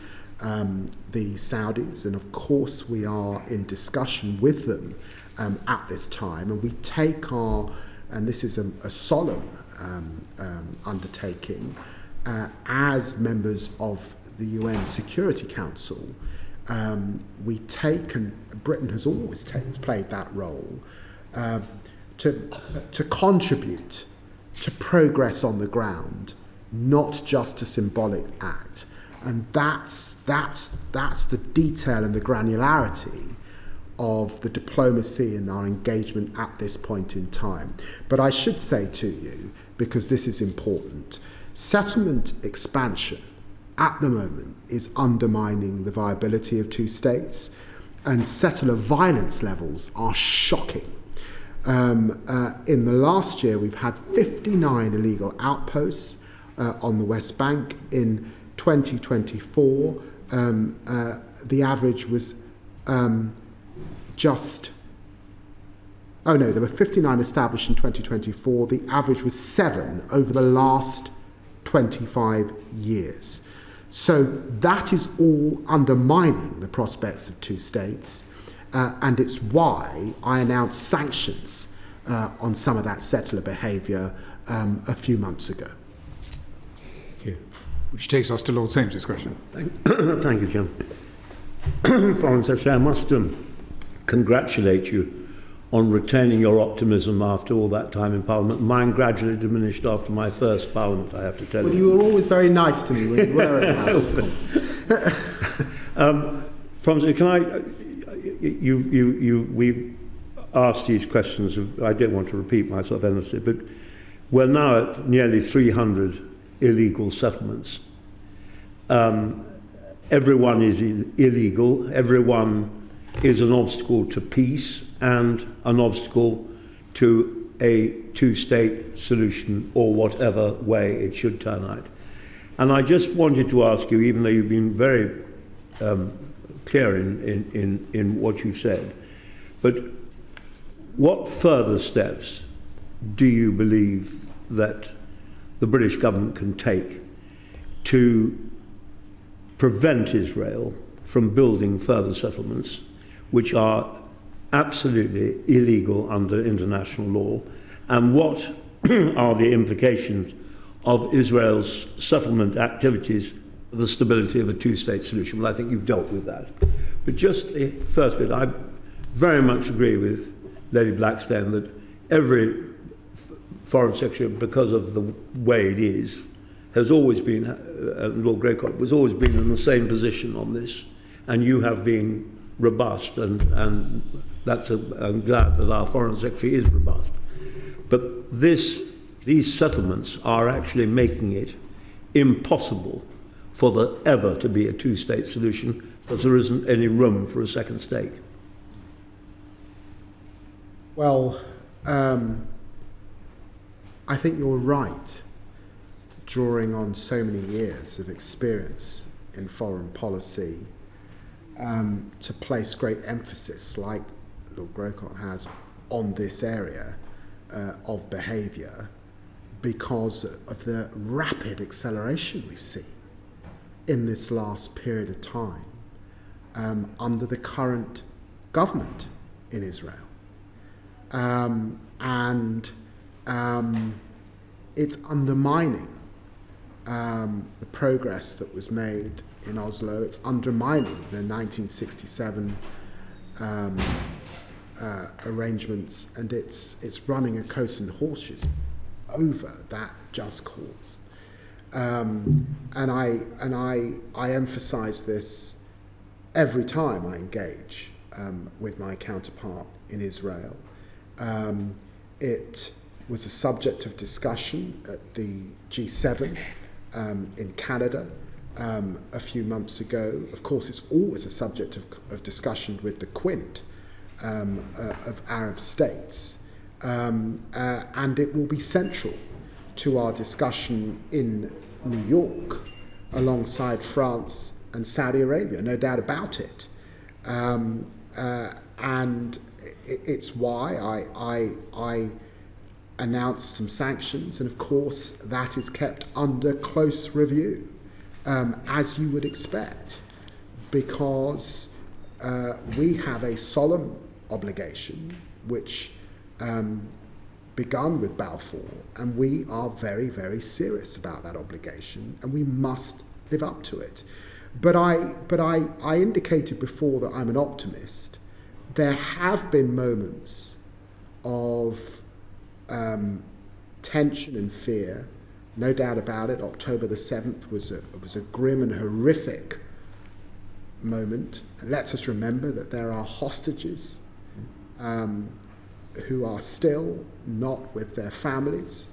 the Saudis, and of course we are in discussion with them at this time, and we take and this is a solemn undertaking, as members of the UN Security Council, we take, and Britain has always played that role, to contribute to progress on the ground, not just a symbolic act. And that's the detail and the granularity of the diplomacy and our engagement at this point in time. But I should say to you, because this is important, settlement expansion at the moment is undermining the viability of two states, and settler violence levels are shocking. In the last year, we've had 59 illegal outposts on the West Bank. In 2024, the average was there were 59 established in 2024. The average was 7 over the last 25 years. So that is all undermining the prospects of two states. And it's why I announced sanctions on some of that settler behaviour a few months ago. Thank you. Which takes us to Lord Sames's question. Thank you, John. Foreign Secretary, I must congratulate you on retaining your optimism after all that time in Parliament. Mine gradually diminished after my first Parliament, I have to tell you. Well, you were always very nice to me when you were in the House. Can I... we asked these questions. I don't want to repeat myself endlessly, but we're now at nearly 300 illegal settlements. Everyone is illegal. Everyone is an obstacle to peace and an obstacle to a two-state solution, or whatever way it should turn out. And I just wanted to ask you, even though you've been very clear in what you said, but what further steps do you believe that the British government can take to prevent Israel from building further settlements, which are absolutely illegal under international law? And what are the implications of Israel's settlement activities, the stability of a two-state solution? Well, I think you've dealt with that. But just the first bit, I very much agree with Lady Blackstone that every Foreign Secretary, because of the way it is, has always been, Lord Greycock has always been in the same position on this, and you have been robust, and I'm glad that our Foreign Secretary is robust. But these settlements are actually making it impossible for there ever to be a two-state solution, because there isn't any room for a second state. Well, I think you're right, drawing on so many years of experience in foreign policy, to place great emphasis, like Lord Greycock has, on this area of behaviour, because of the rapid acceleration we've seen in this last period of time under the current government in Israel. It's undermining the progress that was made in Oslo. It's undermining the 1967 arrangements, and it's running a coast and horses over that just cause. And I emphasize this every time I engage with my counterpart in Israel. It was a subject of discussion at the G7 in Canada a few months ago. Of course, it's always a subject of discussion with the Quint of Arab states. And it will be central to our discussion in New York alongside France and Saudi Arabia, no doubt about it. And it's why I announced some sanctions, and of course that is kept under close review, as you would expect, because we have a solemn obligation which begun with Balfour, and we are very, very serious about that obligation, and we must live up to it. But I indicated before that I'm an optimist. There have been moments of tension and fear, no doubt about it. October the 7th was a grim and horrific moment. And lets us remember that there are hostages who are still not with their families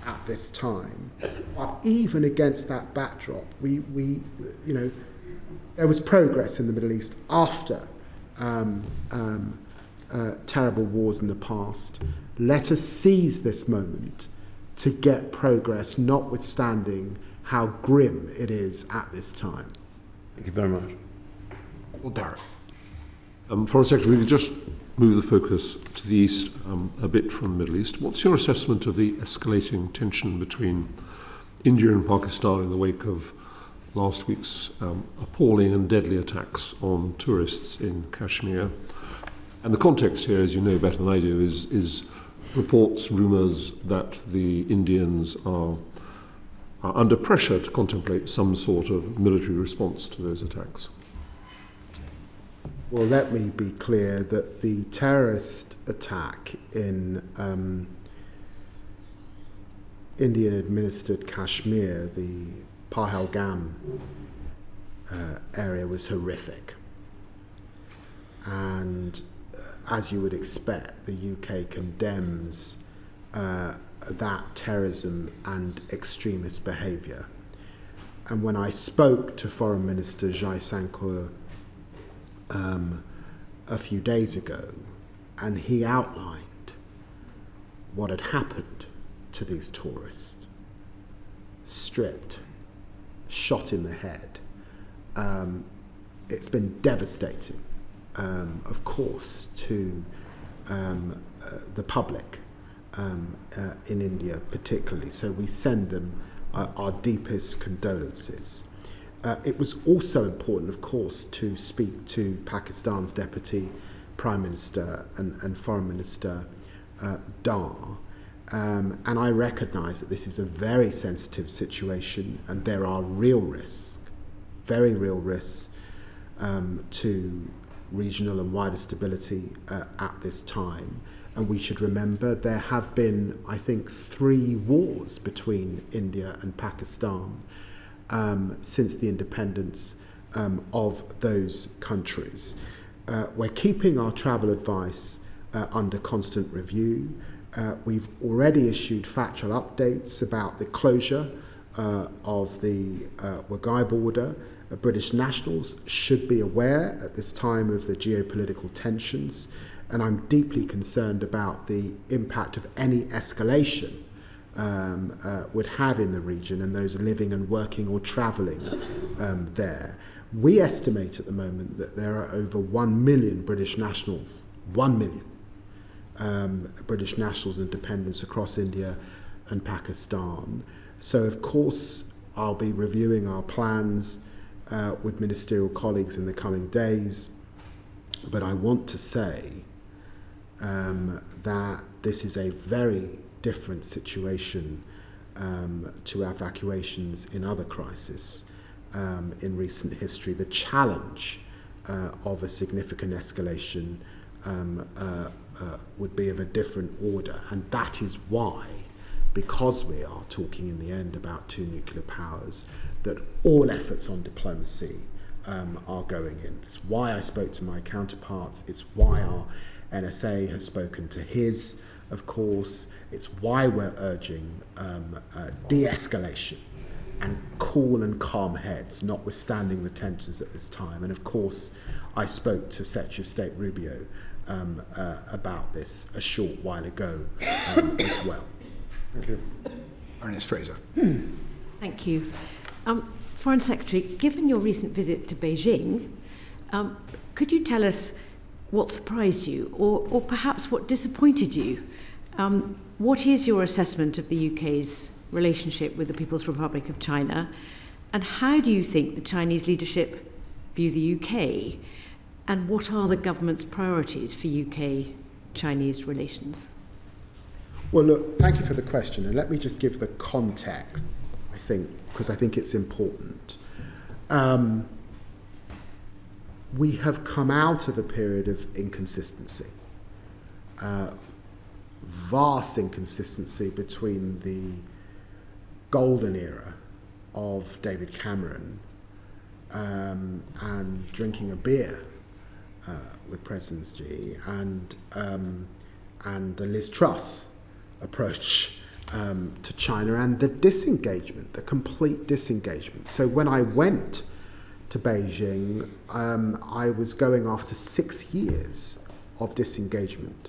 at this time. But even against that backdrop, there was progress in the Middle East after terrible wars in the past. Let us seize this moment to get progress, notwithstanding how grim it is at this time. Thank you very much. Well, Darren. Foreign Secretary, we could just move the focus to the east a bit from the Middle East. What's your assessment of the escalating tension between India and Pakistan in the wake of last week's appalling and deadly attacks on tourists in Kashmir? And the context here, as you know better than I do, is reports, rumours that the Indians are under pressure to contemplate some sort of military response to those attacks. Well, let me be clear that the terrorist attack in Indian-administered Kashmir, the Pahalgam area, was horrific. And as you would expect, the UK condemns that terrorism and extremist behaviour. And when I spoke to Foreign Minister Jaisankar a few days ago, and he outlined what had happened to these tourists, stripped, shot in the head, it's been devastating, of course, to the public in India particularly. So we send them our deepest condolences. It was also important, of course, to speak to Pakistan's Deputy Prime Minister and Foreign Minister Dar. And I recognise that this is a very sensitive situation, and there are real risks, very real risks, to regional and wider stability at this time. And we should remember there have been, I think, 3 wars between India and Pakistan since the independence of those countries. We're keeping our travel advice under constant review. We've already issued factual updates about the closure of the Wagai border. British nationals should be aware at this time of the geopolitical tensions, and I'm deeply concerned about the impact of any escalation would have in the region and those living and working or travelling there. We estimate at the moment that there are over 1 million British nationals, 1 million British nationals and dependents across India and Pakistan. So, of course, I'll be reviewing our plans with ministerial colleagues in the coming days. But I want to say that this is a very different situation to evacuations in other crises in recent history. The challenge of a significant escalation would be of a different order, and that is why because we are talking in the end about two nuclear powers, that all efforts on diplomacy are going in. It's why I spoke to my counterparts. It's why our NSA has spoken to his, of course. It's why we're urging de-escalation and cool and calm heads, notwithstanding the tensions at this time. And of course, I spoke to Secretary of State Rubio about this a short while ago as well. Thank you. Baroness Fraser. Thank you. Foreign Secretary, given your recent visit to Beijing, could you tell us what surprised you, or perhaps what disappointed you? What is your assessment of the UK's relationship with the People's Republic of China, and how do you think the Chinese leadership view the UK, and what are the government's priorities for UK-Chinese relations? Well, look, thank you for the question, and let me just give the context, I think, because I think it's important. We have come out of a period of inconsistency, vast inconsistency between the golden era of David Cameron and drinking a beer with President Xi and the Liz Truss approach to China, and the disengagement, the complete disengagement. So when I went to Beijing, I was going after 6 years of disengagement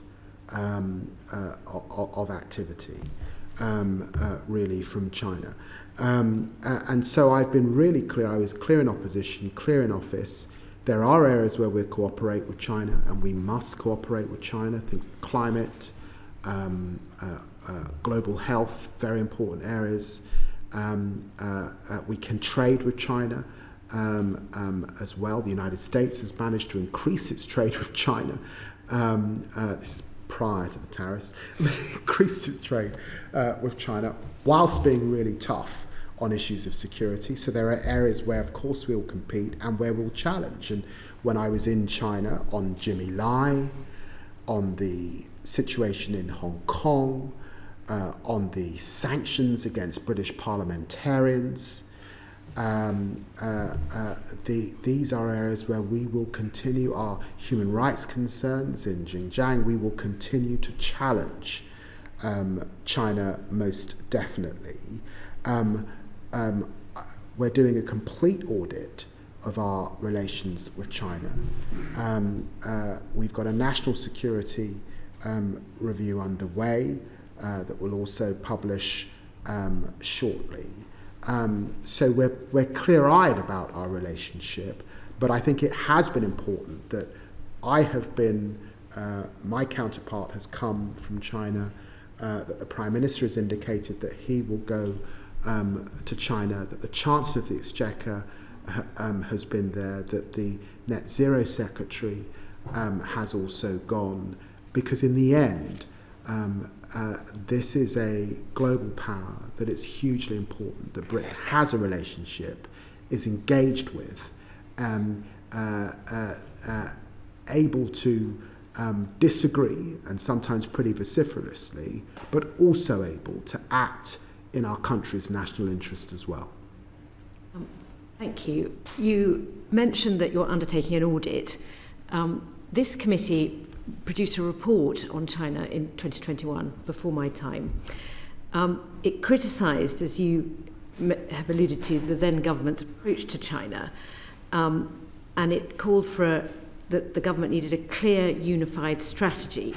of activity, really, from China. And so I've been really clear. I was clear in opposition, clear in office. There are areas where we cooperate with China, and we must cooperate with China. Things like climate, global health, very important areas. We can trade with China as well. The United States has managed to increase its trade with China. This is prior to the tariffs. Increased its trade with China whilst being really tough on issues of security. So there are areas where, of course, we'll compete and where we'll challenge. And when I was in China on Jimmy Lai, on the situation in Hong Kong, on the sanctions against British parliamentarians, these are areas where we will continue our human rights concerns in Xinjiang. We will continue to challenge China most definitely. We're doing a complete audit of our relations with China. We've got a national security review underway that will also publish shortly. So we're clear-eyed about our relationship, but I think it has been important that I have been, my counterpart has come from China, that the Prime Minister has indicated that he will go to China, that the Chancellor of the Exchequer has been there, that the Net Zero Secretary has also gone, because in the end, this is a global power that it's hugely important that Britain has a relationship, is engaged with, able to disagree, and sometimes pretty vociferously, but also able to act in our country's national interest as well. Thank you. You mentioned that you're undertaking an audit. This committee produced a report on China in 2021, before my time. It criticised, as you have alluded to, the then government's approach to China, and it called for that the government needed a clear, unified strategy.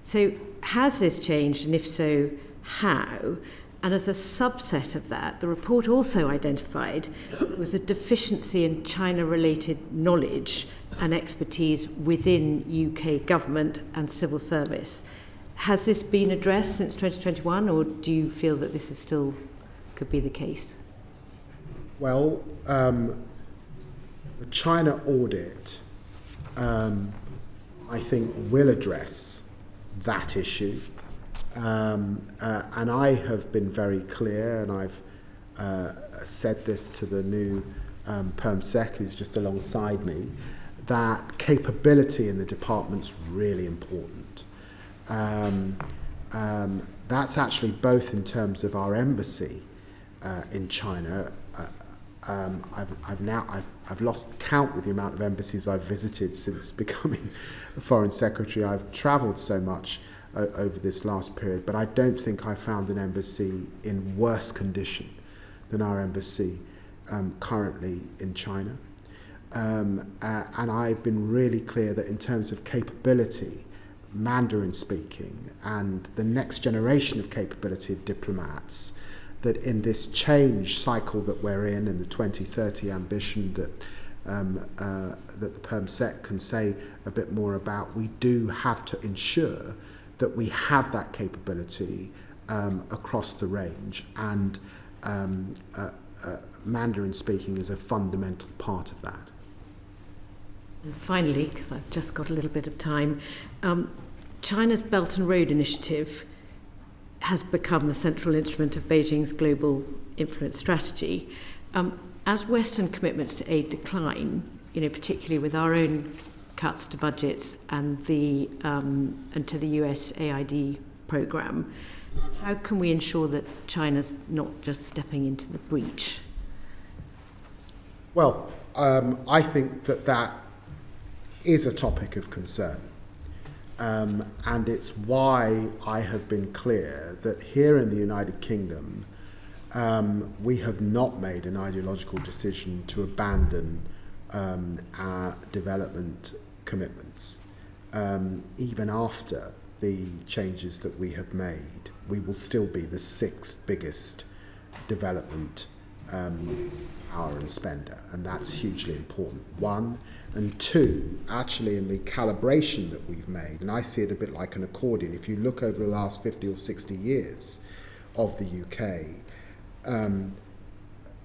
So has this changed, and if so, how? And as a subset of that, the report also identified there was a deficiency in China-related knowledge and expertise within UK government and civil service. Has this been addressed since 2021, or do you feel that this is still could be the case? Well, the China audit, I think, will address that issue. And I have been very clear, and I've said this to the new Perm Sec, who's just alongside me, that capability in the department's really important. that's actually both in terms of our embassy in China. I've lost count with the amount of embassies I've visited since becoming a Foreign Secretary. I've travelled so much over this last period, but I don't think I found an embassy in worse condition than our embassy currently in China. And I've been really clear that in terms of capability, Mandarin speaking, and the next generation of capability of diplomats, that in this change cycle that we're in and the 2030 ambition that the PermSec can say a bit more about, we do have to ensure that we have that capability across the range, and Mandarin speaking is a fundamental part of that. And finally, because I've just got a little bit of time, China's Belt and Road Initiative has become the central instrument of Beijing's global influence strategy. As Western commitments to aid decline, particularly with our own cuts to budgets and to the US AID program, how can we ensure that China's not just stepping into the breach? Well, I think that is a topic of concern. And it's why I have been clear that here in the United Kingdom, we have not made an ideological decision to abandon our development commitments. Even after the changes that we have made, we will still be the 6th biggest development power and spender, and that's hugely important. 1, and 2, actually in the calibration that we've made, and I see it a bit like an accordion. If you look over the last 50 or 60 years of the UK,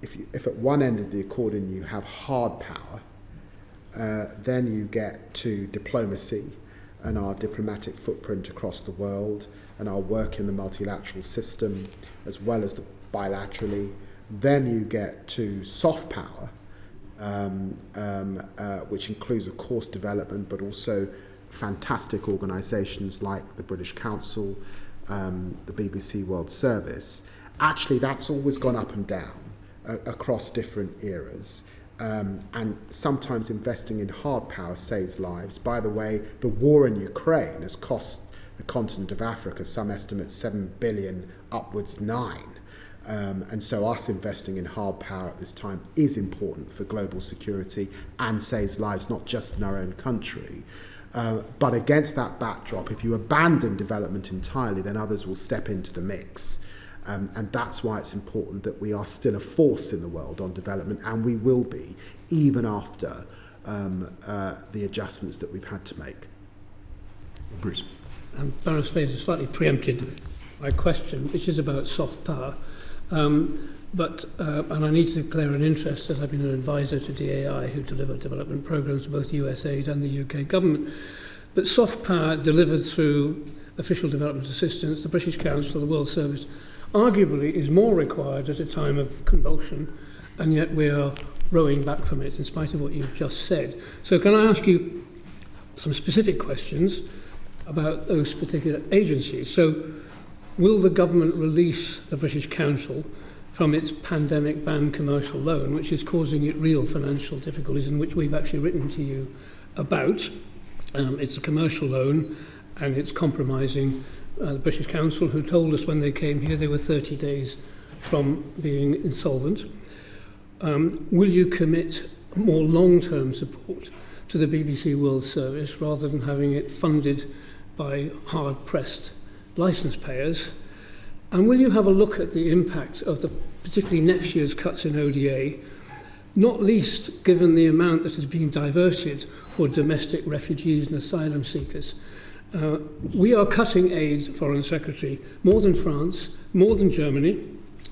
if at one end of the accordion you have hard power, then you get to diplomacy and our diplomatic footprint across the world and our work in the multilateral system as well as bilaterally. Then you get to soft power, which includes, of course, development, but also fantastic organisations like the British Council, the BBC World Service. Actually, that's always gone up and down across different eras. And sometimes investing in hard power saves lives. By the way, the war in Ukraine has cost the continent of Africa, some estimate 7 billion, upwards 9. And so us investing in hard power at this time is important for global security and saves lives not just in our own country. But against that backdrop, if you abandon development entirely, then others will step into the mix. And that's why it's important that we are still a force in the world on development, and we will be, even after the adjustments that we've had to make. Bruce. Baroness Fraser slightly preempted my question, which is about soft power. And I need to declare an interest, as I've been an advisor to DAI, who deliver development programs to both USAID and the UK government. But soft power delivered through official development assistance, the British Council, the World Service, arguably is more required at a time of convulsion, and yet we are rowing back from it in spite of what you've just said. So can I ask you some specific questions about those particular agencies? So will the government release the British Council from its pandemic ban commercial loan, which is causing it real financial difficulties, and which we've actually written to you about? It's a commercial loan, and it's compromising the British Council, who told us when they came here they were 30 days from being insolvent. Will you commit more long-term support to the BBC World Service rather than having it funded by hard-pressed licence payers? And will you have a look at the impact of the particularly next year's cuts in ODA, not least given the amount that is being diverted for domestic refugees and asylum seekers? We are cutting aid, Foreign Secretary, more than France, more than Germany.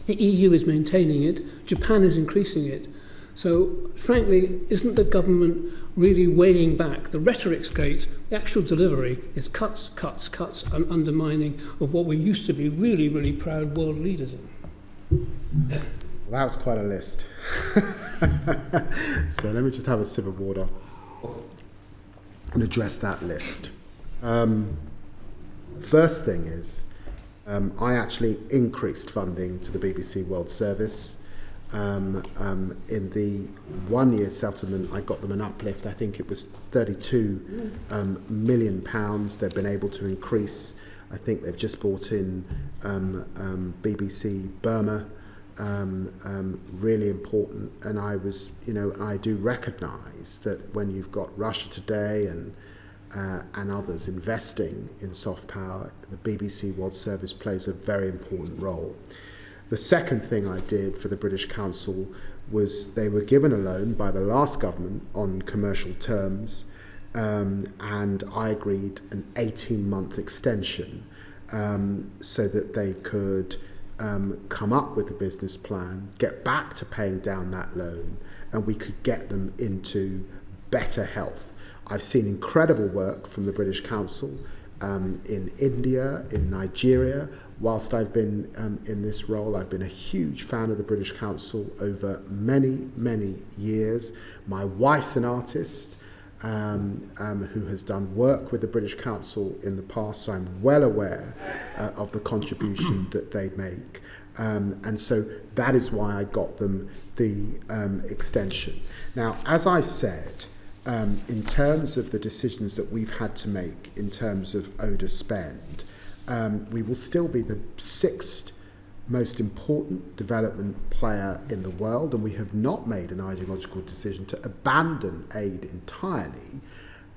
The EU is maintaining it. Japan is increasing it. So, frankly, isn't the government really weighing back? The rhetoric's great. The actual delivery is cuts, cuts, cuts, and undermining of what we used to be really, really proud world leaders in. Well, that was quite a list. So let me just have a sip of water and address that list. First thing is, I actually increased funding to the BBC World Service. In the one-year settlement, I got them an uplift. I think it was £32 million. They've been able to increase. I think they've just brought in BBC Burma, really important. And I was, I do recognise that when you've got Russia Today and others investing in soft power, the BBC World Service plays a very important role. The second thing I did for the British Council was they were given a loan by the last government on commercial terms, and I agreed an 18-month extension so that they could come up with a business plan, get back to paying down that loan, and we could get them into better health. I've seen incredible work from the British Council in India, in Nigeria. Whilst I've been in this role, I've been a huge fan of the British Council over many, many years. My wife's an artist who has done work with the British Council in the past, so I'm well aware of the contribution that they make. And so that is why I got them the extension. Now, as I said, in terms of the decisions that we've had to make in terms of ODA spend, we will still be the 6th most important development player in the world, and we have not made an ideological decision to abandon aid entirely.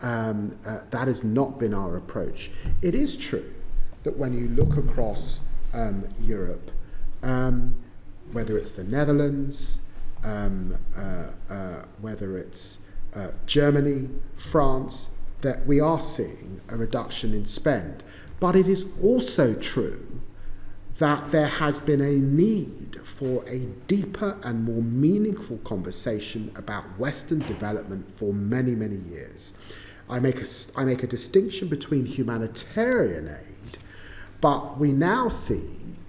That has not been our approach. It is true that when you look across Europe, whether it's the Netherlands, whether it's Germany, France, that we are seeing a reduction in spend. But it is also true that there has been a need for a deeper and more meaningful conversation about Western development for many, many years. I make a distinction between humanitarian aid, but we now see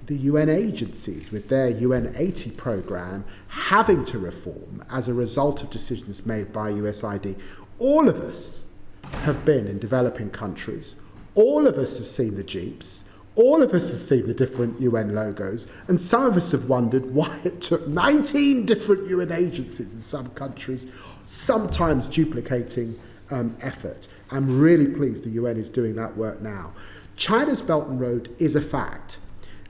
the UN agencies with their UN 80 program having to reform as a result of decisions made by USAID. All of us have been in developing countries. All of us have seen the jeeps. All of us have seen the different UN logos. And some of us have wondered why it took 19 different UN agencies in some countries, sometimes duplicating effort. I'm really pleased the UN is doing that work now. China's Belt and Road is a fact.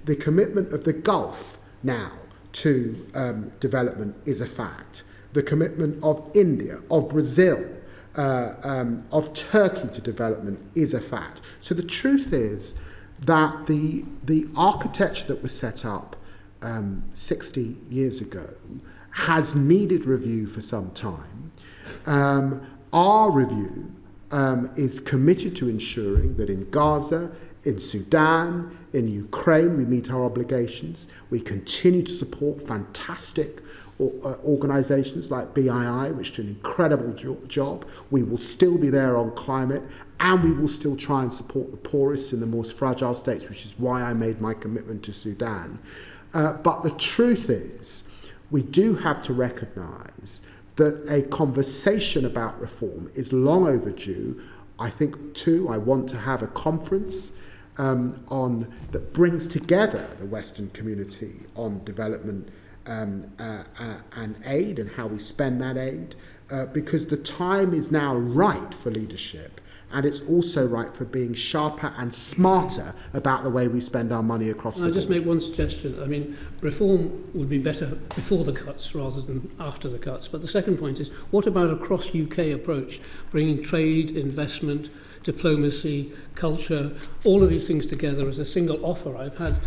The commitment of the Gulf now to development is a fact. The commitment of India, of Brazil, of Turkey to development is a fact. So the truth is that the architecture that was set up 60 years ago has needed review for some time. Our review is committed to ensuring that in Gaza, in Sudan, in Ukraine, we meet our obligations. We continue to support fantastic organisations like BII, which do an incredible job. We will still be there on climate, and we will still try and support the poorest in the most fragile states, which is why I made my commitment to Sudan. But the truth is, we do have to recognise that a conversation about reform is long overdue. I think, too, I want to have a conference that brings together the Western community on development and aid and how we spend that aid, because the time is now right for leadership, and it's also right for being sharper and smarter about the way we spend our money across the board. I'll just make one suggestion. I mean, reform would be better before the cuts rather than after the cuts. But the second point is, what about a cross-UK approach, bringing trade, investment, diplomacy, culture, all of these things together as a single offer? I've had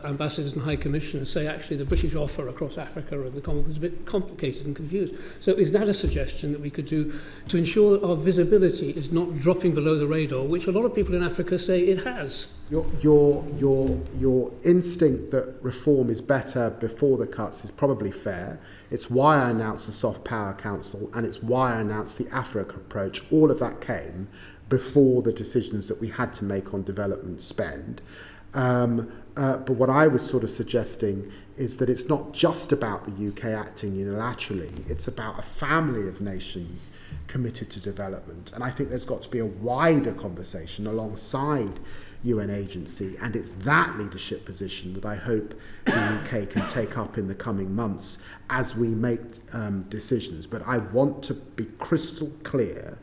ambassadors and high commissioners say actually the British offer across Africa and the Commonwealth is a bit complicated and confused. So is that a suggestion that we could do to ensure that our visibility is not dropping below the radar, which a lot of people in Africa say it has? Your instinct that reform is better before the cuts is probably fair. It's why I announced the Soft Power Council, and it's why I announced the Africa approach. All of that came before the decisions that we had to make on development spend. But what I was sort of suggesting is that it's not just about the UK acting unilaterally, it's about a family of nations committed to development. And I think there's got to be a wider conversation alongside UN agency, and it's that leadership position that I hope the UK can take up in the coming months as we make decisions. But I want to be crystal clear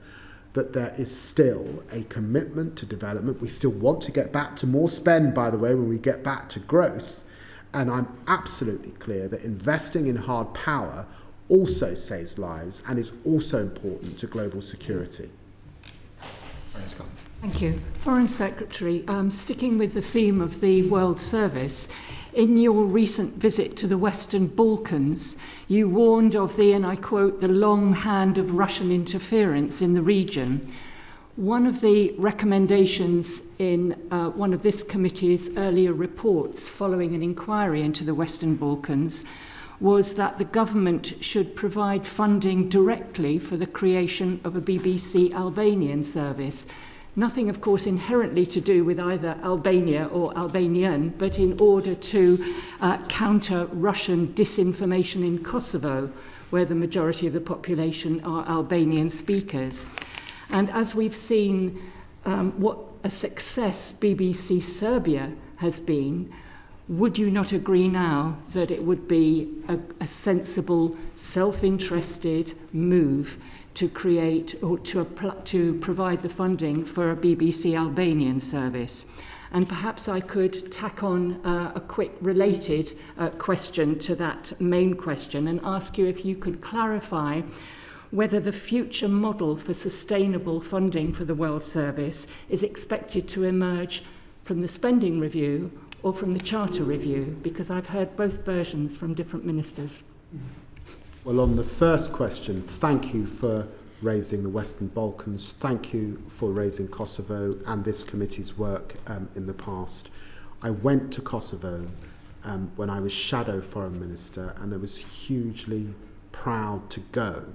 that there is still a commitment to development. We still want to get back to more spend, by the way, when we get back to growth. And I'm absolutely clear that investing in hard power also saves lives and is also important to global security. Thank you. Foreign Secretary, sticking with the theme of the World Service, in your recent visit to the Western Balkans, you warned of the, and I quote, the long hand of Russian interference in the region. One of the recommendations in one of this committee's earlier reports following an inquiry into the Western Balkans was that the government should provide funding directly for the creation of a BBC Albanian service. Nothing, of course, inherently to do with either Albania or Albanian, but in order to counter Russian disinformation in Kosovo, where the majority of the population are Albanian speakers. And as we've seen what a success BBC Serbia has been, would you not agree now that it would be a sensible, self-interested move to create or to provide the funding for a BBC Albanian service? And perhaps I could tack on a quick related question to that main question and ask you if you could clarify whether the future model for sustainable funding for the World Service is expected to emerge from the spending review or from the Charter review, because I've heard both versions from different ministers. Well, on the first question, thank you for raising the Western Balkans. Thank you for raising Kosovo and this committee's work in the past. I went to Kosovo when I was Shadow Foreign Minister, and I was hugely proud to go.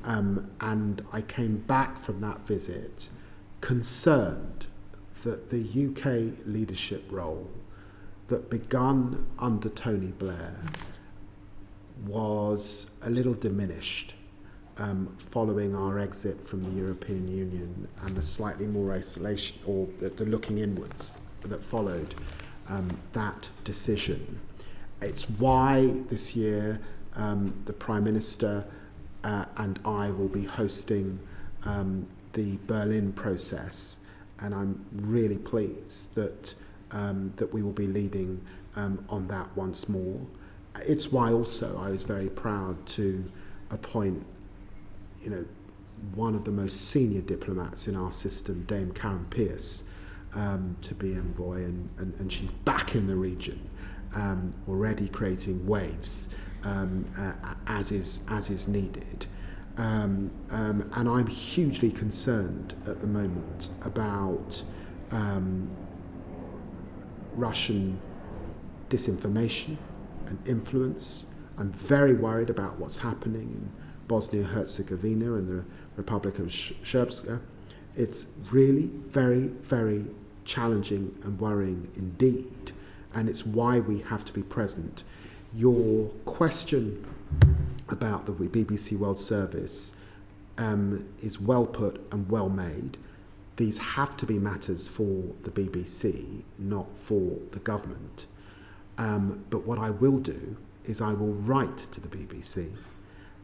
And I came back from that visit concerned that the UK leadership role that begun under Tony Blair was a little diminished following our exit from the European Union and the slightly more isolation, or the looking inwards that followed that decision. It's why this year the Prime Minister and I will be hosting the Berlin process, and I'm really pleased that that we will be leading on that once more. It's why also I was very proud to appoint, one of the most senior diplomats in our system, Dame Karen Pierce, to be envoy, and she's back in the region, already creating waves as is needed. And I'm hugely concerned at the moment about Russian disinformation and influence. I'm very worried about what's happening in Bosnia-Herzegovina and the Republic of Srpska. It's really very, very challenging and worrying indeed, and it's why we have to be present. Your question about the BBC World Service is well put and well made. These have to be matters for the BBC, not for the government. But what I will do is I will write to the BBC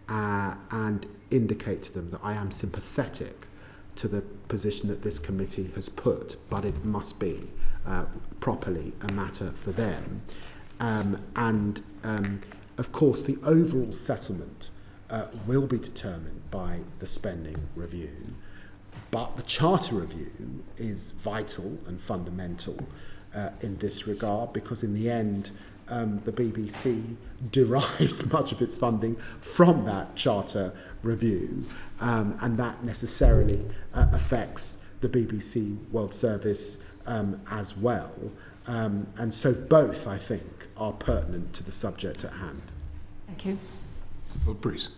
and indicate to them that I am sympathetic to the position that this committee has put, but it must be properly a matter for them. Of course, the overall settlement will be determined by the spending review, but the Charter review is vital and fundamental in this regard, because in the end, the BBC derives much of its funding from that Charter review, and that necessarily affects the BBC World Service as well. And so both, I think, are pertinent to the subject at hand. Thank you. Well, Bruce.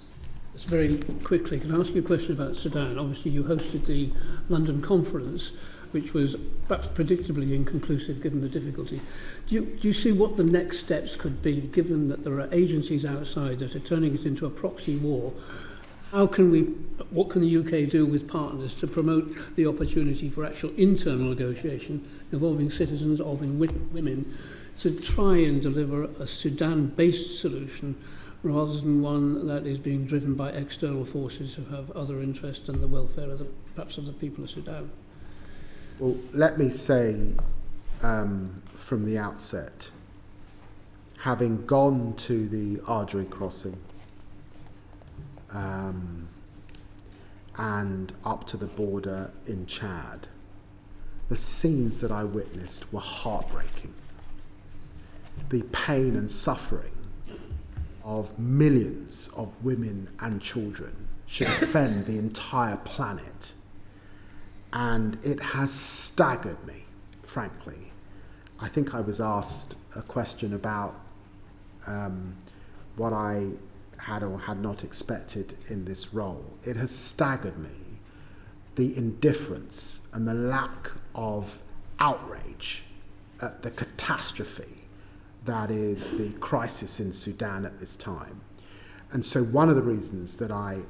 Just very quickly, can I ask you a question about Sudan? Obviously, you hosted the London conference. which was perhaps predictably inconclusive given the difficulty. Do you see what the next steps could be, given that there are agencies outside that are turning it into a proxy war? What can the UK do with partners to promote the opportunity for actual internal negotiation involving citizens, involving women, to try and deliver a Sudan-based solution rather than one that is being driven by external forces who have other interests than the welfare of perhaps of the people of Sudan? Well, let me say from the outset, having gone to the Ardri crossing and up to the border in Chad, the scenes that I witnessed were heartbreaking. The pain and suffering of millions of women and children should offend the entire planet. And it has staggered me, frankly. I think I was asked a question about what I had or had not expected in this role. It has staggered me, the indifference and the lack of outrage at the catastrophe that is the crisis in Sudan at this time. And so one of the reasons that I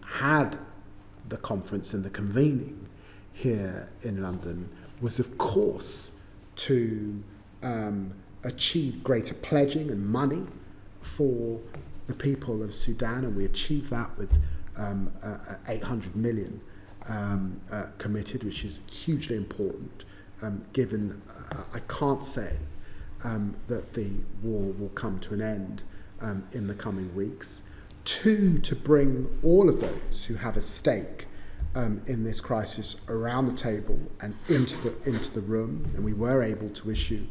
had the conference and the convening here in London was, of course, to achieve greater pledging and money for the people of Sudan, and we achieved that with 800 million committed, which is hugely important, given I can't say that the war will come to an end in the coming weeks. 2, to bring all of those who have a stake in this crisis around the table and into the room, and we were able to issue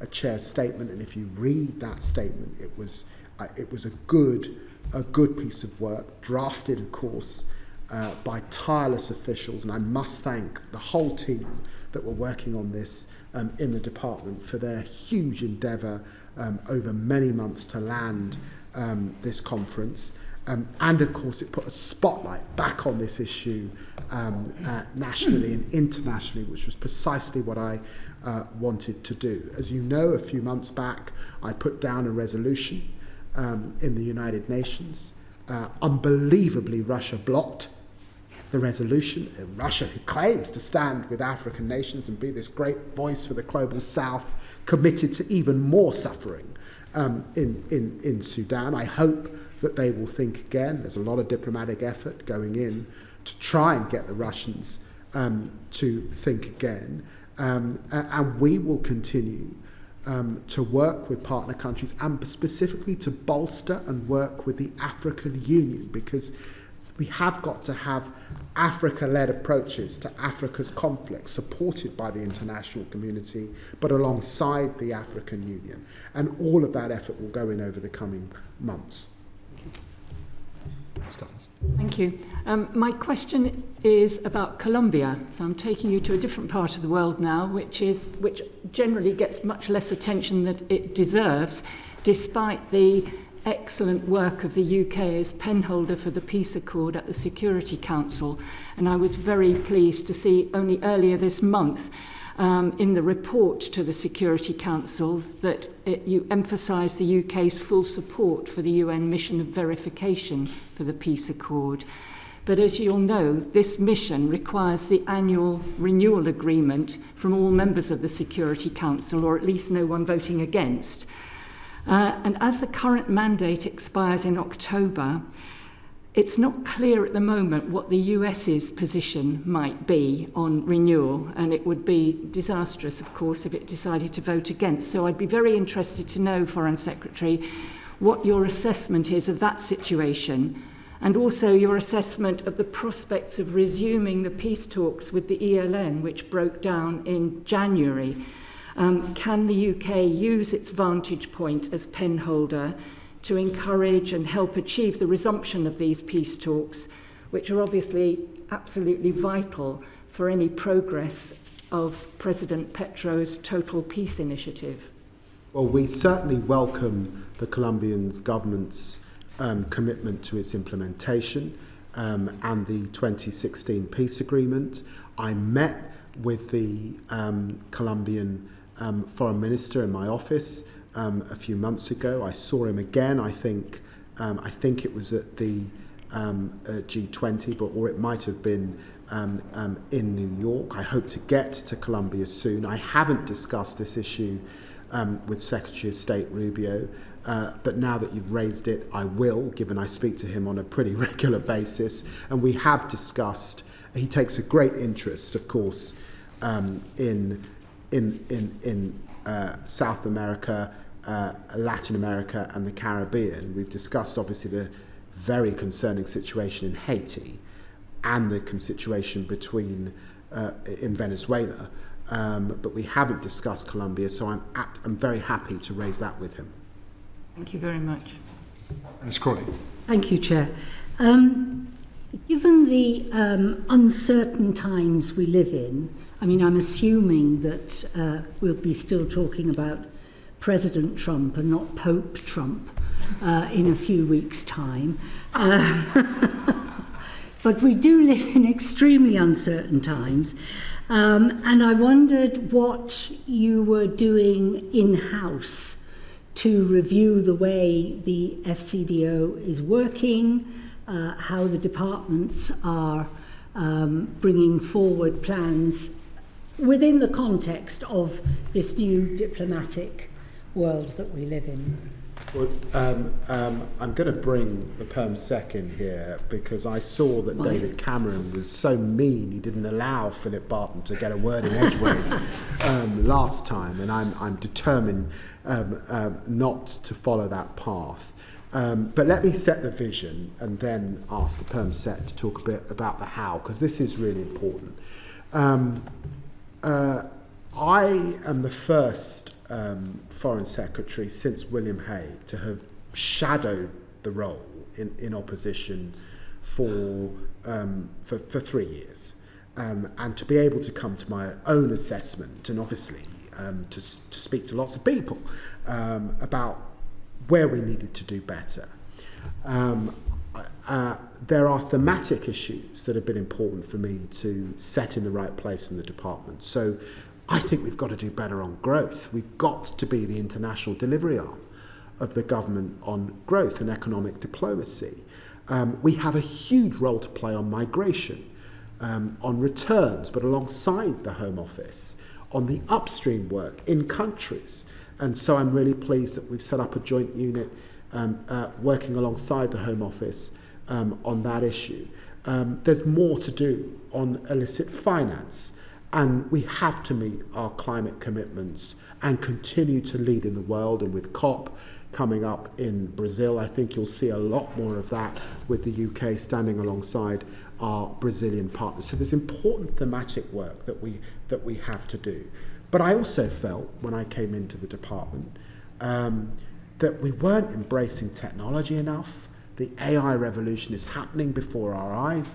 a chair's statement. And if you read that statement, it was a good piece of work, drafted, of course, by tireless officials, and I must thank the whole team that were working on this in the department for their huge endeavour over many months to land this conference. And of course it put a spotlight back on this issue nationally and internationally, which was precisely what I wanted to do. As you know, a few months back I put down a resolution in the United Nations. Unbelievably, Russia blocked the resolution. Russia, who claims to stand with African nations and be this great voice for the global South, committed to even more suffering in Sudan. I hope that they will think again. There's a lot of diplomatic effort going in to try and get the Russians to think again. And we will continue to work with partner countries, and specifically to bolster and work with the African Union, because we have got to have Africa-led approaches to Africa's conflicts, supported by the international community, but alongside the African Union. And all of that effort will go in over the coming months. Thank you. My question is about Colombia. So I'm taking you to a different part of the world now, which generally gets much less attention than it deserves, despite the excellent work of the UK as penholder for the peace accord at the Security Council. And I was very pleased to see only earlier this month in the report to the Security Council that you emphasise the UK's full support for the UN mission of verification for the peace accord. But as you'll know, this mission requires the annual renewal agreement from all members of the Security Council, or at least no one voting against. And as the current mandate expires in October, it's not clear at the moment what the US's position might be on renewal, and it would be disastrous, of course, if it decided to vote against. So I'd be very interested to know, Foreign Secretary, what your assessment is of that situation, and also your assessment of the prospects of resuming the peace talks with the ELN, which broke down in January. Can the UK use its vantage point as penholder to encourage and help achieve the resumption of these peace talks, which are obviously absolutely vital for any progress of President Petro's Total Peace Initiative? Well, we certainly welcome the Colombian government's commitment to its implementation and the 2016 peace agreement. I met with the Colombian foreign minister in my office a few months ago. I saw him again, I think it was at the G20, or it might have been in New York. I hope to get to Colombia soon. I haven't discussed this issue with Secretary of State Rubio, but now that you've raised it, I will, given I speak to him on a pretty regular basis. And we have discussed, he takes a great interest, of course, in South America, Latin America and the Caribbean. We've discussed, obviously, the very concerning situation in Haiti and the situation between in Venezuela. But we haven't discussed Colombia, so I'm very happy to raise that with him. Thank you very much. Ms. Crawley. Thank you, Chair. Given the uncertain times we live in, I mean, I'm assuming that we'll be still talking about President Trump and not Pope Trump in a few weeks' time. But we do live in extremely uncertain times. And I wondered what you were doing in-house to review the way the FCDO is working, how the departments are bringing forward plans within the context of this new diplomatic world that we live in. Well, I'm going to bring the Perm Sec in here because I saw that David Cameron was so mean he didn't allow Philip Barton to get a word in edgeways last time, and I'm determined not to follow that path. But let me set the vision and then ask the Perm Sec to talk a bit about the how, because this is really important. I am the first Foreign Secretary since William Hague to have shadowed the role in opposition for 3 years, and to be able to come to my own assessment and obviously to speak to lots of people about where we needed to do better. There are thematic issues that have been important for me to set in the right place in the department. So I think we've got to do better on growth. We've got to be the international delivery arm of the government on growth and economic diplomacy. We have a huge role to play on migration, on returns, but alongside the Home Office, on the upstream work in countries. And so I'm really pleased that we've set up a joint unit working alongside the Home Office on that issue. There's more to do on illicit finance. And we have to meet our climate commitments and continue to lead in the world. And with COP coming up in Brazil, I think you'll see a lot more of that with the UK standing alongside our Brazilian partners. So there's important thematic work that we have to do. But I also felt when I came into the department that we weren't embracing technology enough. The AI revolution is happening before our eyes.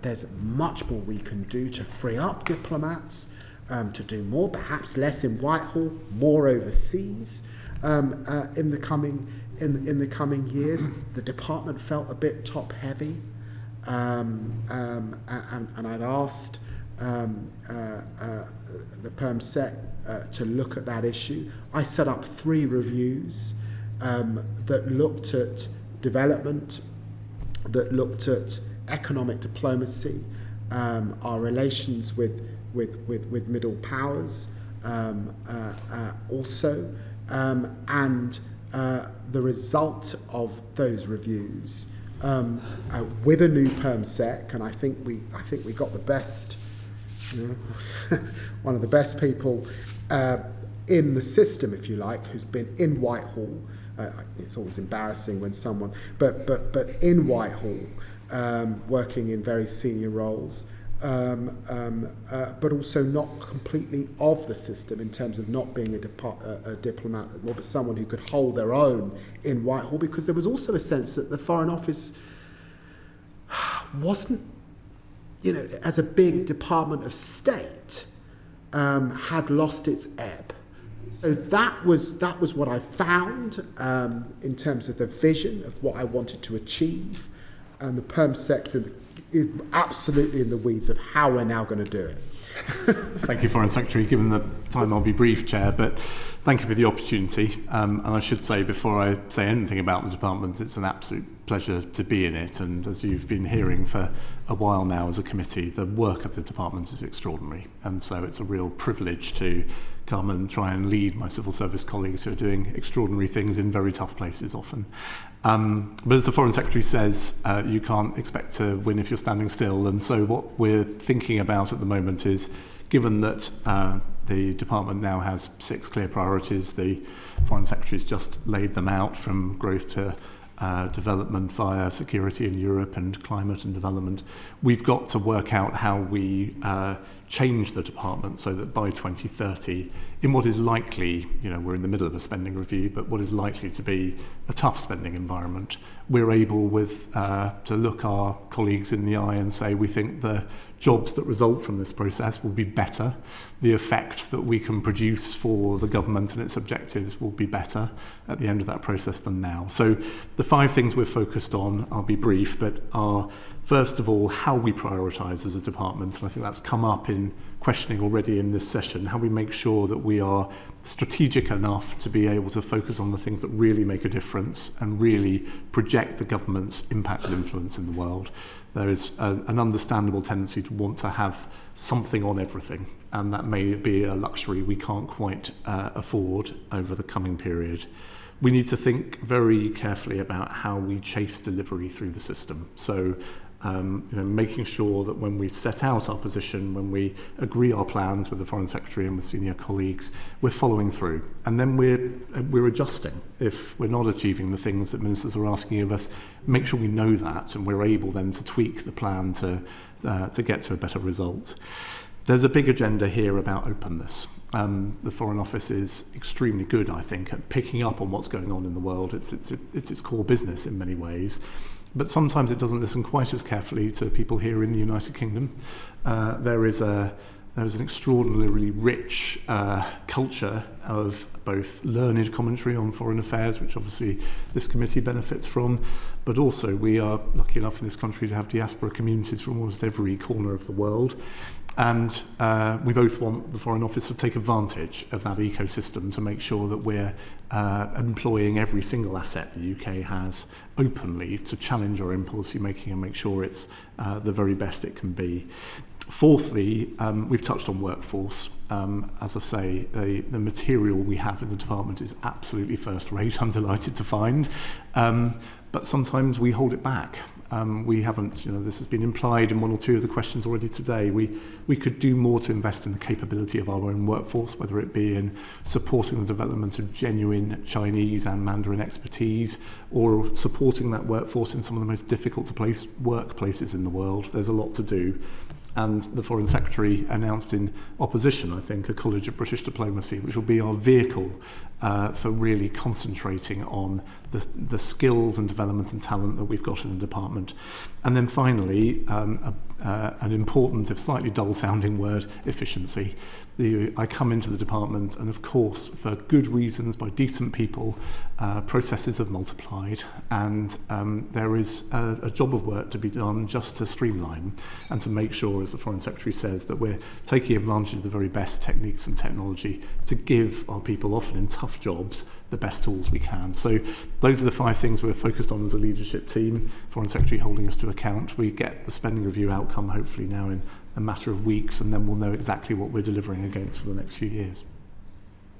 There's much more we can do to free up diplomats, to do more, perhaps less in Whitehall, more overseas in the coming years. The department felt a bit top heavy, and I'd asked the Perm Sec to look at that issue. I set up 3 reviews that looked at development, that looked at economic diplomacy, our relations with middle powers also, and the result of those reviews with a new Perm Sec, and I think we got the best, one of the best people in the system, if you like, who's been in Whitehall. It's always embarrassing when someone, but in Whitehall. Working in very senior roles, but also not completely of the system in terms of not being a diplomat, but someone who could hold their own in Whitehall, because there was also a sense that the Foreign Office wasn't, as a big department of state, had lost its ebb. So that was what I found in terms of the vision of what I wanted to achieve. And the Perm Sec's absolutely in the weeds of how we're now going to do it. Thank you, Foreign Secretary. Given the time, I'll be brief, Chair, but thank you for the opportunity. And I should say, before I say anything about the department, it's an absolute pleasure to be in it. And as you've been hearing for a while now as a committee, the work of the department is extraordinary. And so it's a real privilege to come and try and lead my civil service colleagues who are doing extraordinary things in very tough places often. But as the Foreign Secretary says, you can't expect to win if you're standing still. And so what we're thinking about at the moment is, given that the department now has 6 clear priorities, the Foreign Secretary's just laid them out, from growth to development via security in Europe and climate and development. We've got to work out how we change the department so that by 2030, in what is likely, we're in the middle of a spending review, but what is likely to be a tough spending environment, we're able to look our colleagues in the eye and say we think the jobs that result from this process will be better, the effect that we can produce for the government and its objectives will be better at the end of that process than now. So the 5 things we're focused on, I'll be brief, but are first of all how we prioritise as a department, and I think that's come up in questioning already in this session, how we make sure that we are strategic enough to be able to focus on the things that really make a difference and really project the government's impact and influence in the world. There is an understandable tendency to want to have something on everything, and that may be a luxury we can't quite afford over the coming period. We need to think very carefully about how we chase delivery through the system. So making sure that when we set out our position, when we agree our plans with the Foreign Secretary and with senior colleagues, we're following through. And then we're adjusting. If we're not achieving the things that ministers are asking of us, make sure we know that, and we're able then to tweak the plan to get to a better result. There's a big agenda here about openness. The Foreign Office is extremely good, I think, at picking up on what's going on in the world. It's its core business in many ways. But sometimes it doesn't listen quite as carefully to people here in the United Kingdom. There is an extraordinarily rich culture of both learned commentary on foreign affairs, which obviously this committee benefits from, but also we are lucky enough in this country to have diaspora communities from almost every corner of the world. And we both want the Foreign Office to take advantage of that ecosystem to make sure that we're employing every single asset the UK has openly to challenge our own policy making and make sure it's the very best it can be. Fourthly, we've touched on workforce. As I say, the material we have in the department is absolutely first rate, I'm delighted to find. But sometimes we hold it back. We haven't, this has been implied in 1 or 2 of the questions already today. We could do more to invest in the capability of our own workforce, whether it be in supporting the development of genuine Chinese and Mandarin expertise, or supporting that workforce in some of the most difficult to place workplaces in the world. There's a lot to do. And the Foreign Secretary announced in opposition, I think, a College of British Diplomacy, which will be our vehicle for really concentrating on the skills and development and talent that we've got in the department. And then finally, an important, if slightly dull-sounding word, efficiency. I come into the department, and of course, for good reasons, by decent people, processes have multiplied, and there is a job of work to be done just to streamline and to make sure, as the Foreign Secretary says, that we're taking advantage of the very best techniques and technology to give our people, often in tough jobs, the best tools we can. So those are the 5 things we're focused on as a leadership team, Foreign Secretary holding us to account. We get the spending review outcome hopefully now in a matter of weeks, and then we'll know exactly what we're delivering against for the next few years.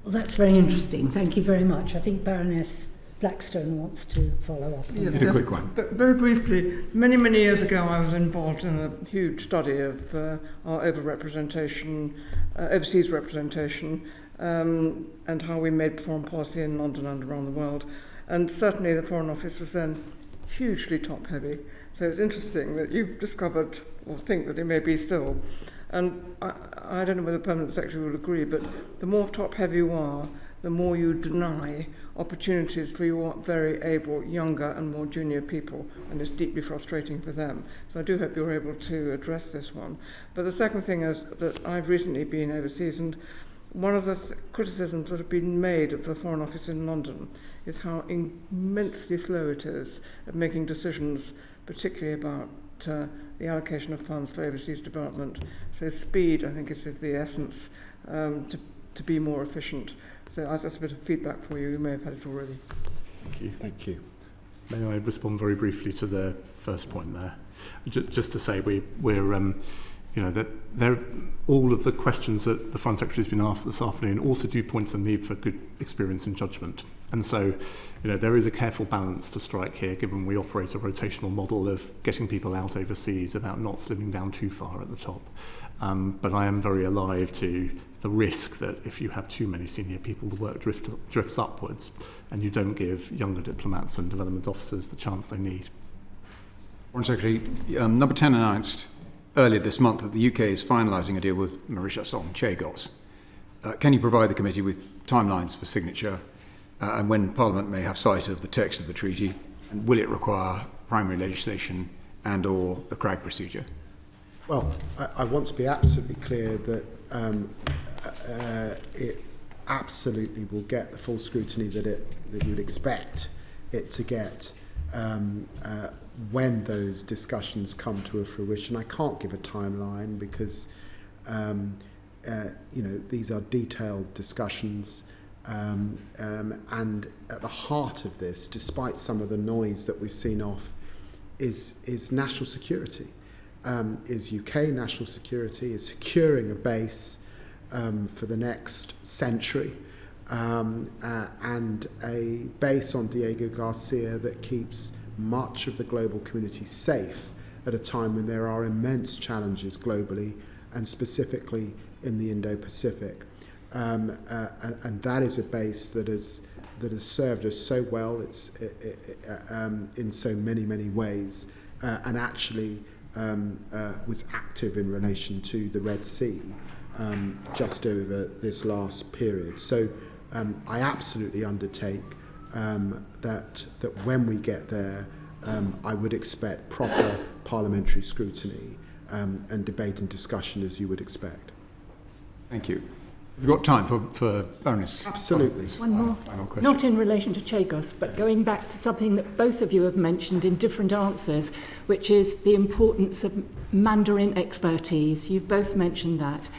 Well, that's very interesting. Thank you very much. I think Baroness Blackstone wants to follow up. Yes, a quick one. But very briefly, many, many years ago I was involved in a huge study of our overrepresentation, overseas representation, and how we made foreign policy in London and around the world. And certainly the Foreign Office was then hugely top-heavy. So it's interesting that you've discovered, or think that it may be still. And I don't know whether the Permanent Secretary will agree, but the more top-heavy you are, the more you deny opportunities for your very able, younger and more junior people, and it's deeply frustrating for them. So I do hope you're able to address this one. But the second thing is that I've recently been overseas, and one of the criticisms that have been made of the Foreign Office in London is how immensely slow it is at making decisions, particularly about the allocation of funds for overseas development. So speed, I think, is of the essence to be more efficient. So that's a bit of feedback for you. You may have had it already. Thank you. Thank you. May I respond very briefly to the first point there? Just to say we're you know, that all of the questions that the Foreign Secretary has been asked this afternoon also do point to the need for good experience and judgment. And so, you know, there is a careful balance to strike here, given we operate a rotational model of getting people out overseas about not slimming down too far at the top. But I am very alive to the risk that if you have too many senior people, the work drifts upwards, and you don't give younger diplomats and development officers the chance they need. Foreign Secretary, Number 10 announced earlier this month that the UK is finalising a deal with Mauritius on Chagos. Can you provide the committee with timelines for signature and when Parliament may have sight of the text of the treaty? And will it require primary legislation and or the CRAG procedure? Well, I want to be absolutely clear that it absolutely will get the full scrutiny that you would expect it to get when those discussions come to a fruition. I can't give a timeline because you know, these are detailed discussions, and at the heart of this, despite some of the noise that we've seen off, is national security. Is UK national security, is securing a base for the next century, and a base on Diego Garcia that keeps much of the global community safe at a time when there are immense challenges globally and specifically in the Indo-Pacific. And that is a base that has served us so well. It's in so many ways, and actually was active in relation to the Red Sea just over this last period. So I absolutely undertake that when we get there, I would expect proper parliamentary scrutiny and debate and discussion as you would expect. Thank you. We've got time for Baroness. Absolutely. One more. Final question. Not in relation to Chagos, but going back to something that both of you have mentioned in different answers, which is the importance of Mandarin expertise. You've both mentioned that.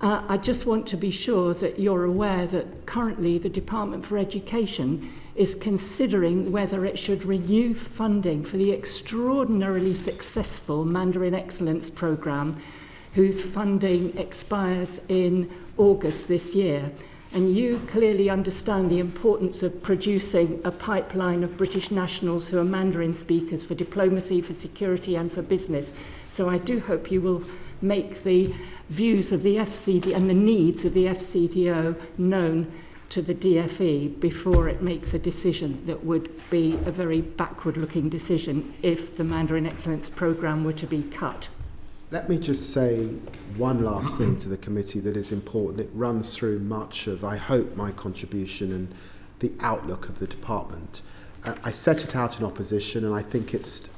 I just want to be sure that you're aware that currently the Department for Education is considering whether it should renew funding for the extraordinarily successful Mandarin Excellence Programme, whose funding expires in August this year. And you clearly understand the importance of producing a pipeline of British nationals who are Mandarin speakers for diplomacy, for security and for business. So I do hope you will make the views of the FCDO and the needs of the FCDO known to the DFE before it makes a decision that would be a very backward-looking decision if the Mandarin Excellence Programme were to be cut. Let me just say one last thing to the committee that is important. It runs through much of, I hope, my contribution and the outlook of the department. I set it out in opposition, and I think it's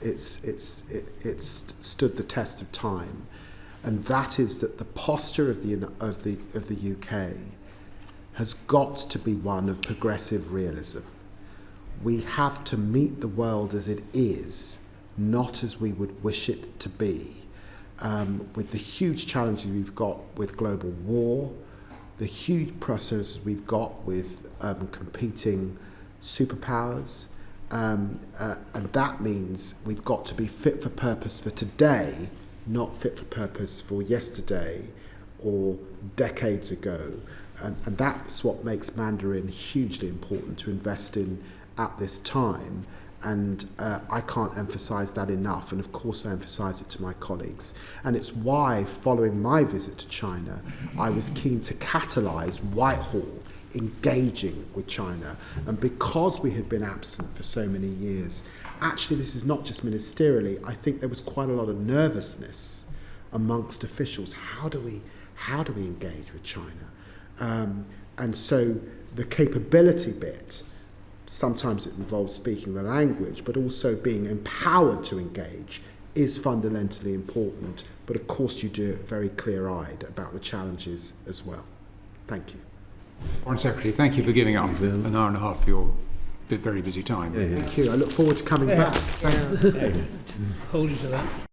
stood the test of time. And that is that the posture of the UK has got to be one of progressive realism. We have to meet the world as it is, not as we would wish it to be. With the huge challenges we've got with global war, the huge pressures we've got with competing superpowers, and that means we've got to be fit for purpose for today, not fit for purpose for yesterday or decades ago. And that's what makes Mandarin hugely important to invest in at this time. And I can't emphasize that enough, and of course I emphasize it to my colleagues. And it's why, following my visit to China, I was keen to catalyse Whitehall engaging with China. And because we had been absent for so many years, actually this is not just ministerially, I think there was quite a lot of nervousness amongst officials. How do we engage with China? And so the capability bit, sometimes it involves speaking the language, but also being empowered to engage is fundamentally important. But of course you do it very clear-eyed about the challenges as well. Thank you. Foreign Secretary, thank you for giving up an hour and a half of your very busy time. Thank you. I look forward to coming back. Hold you to that.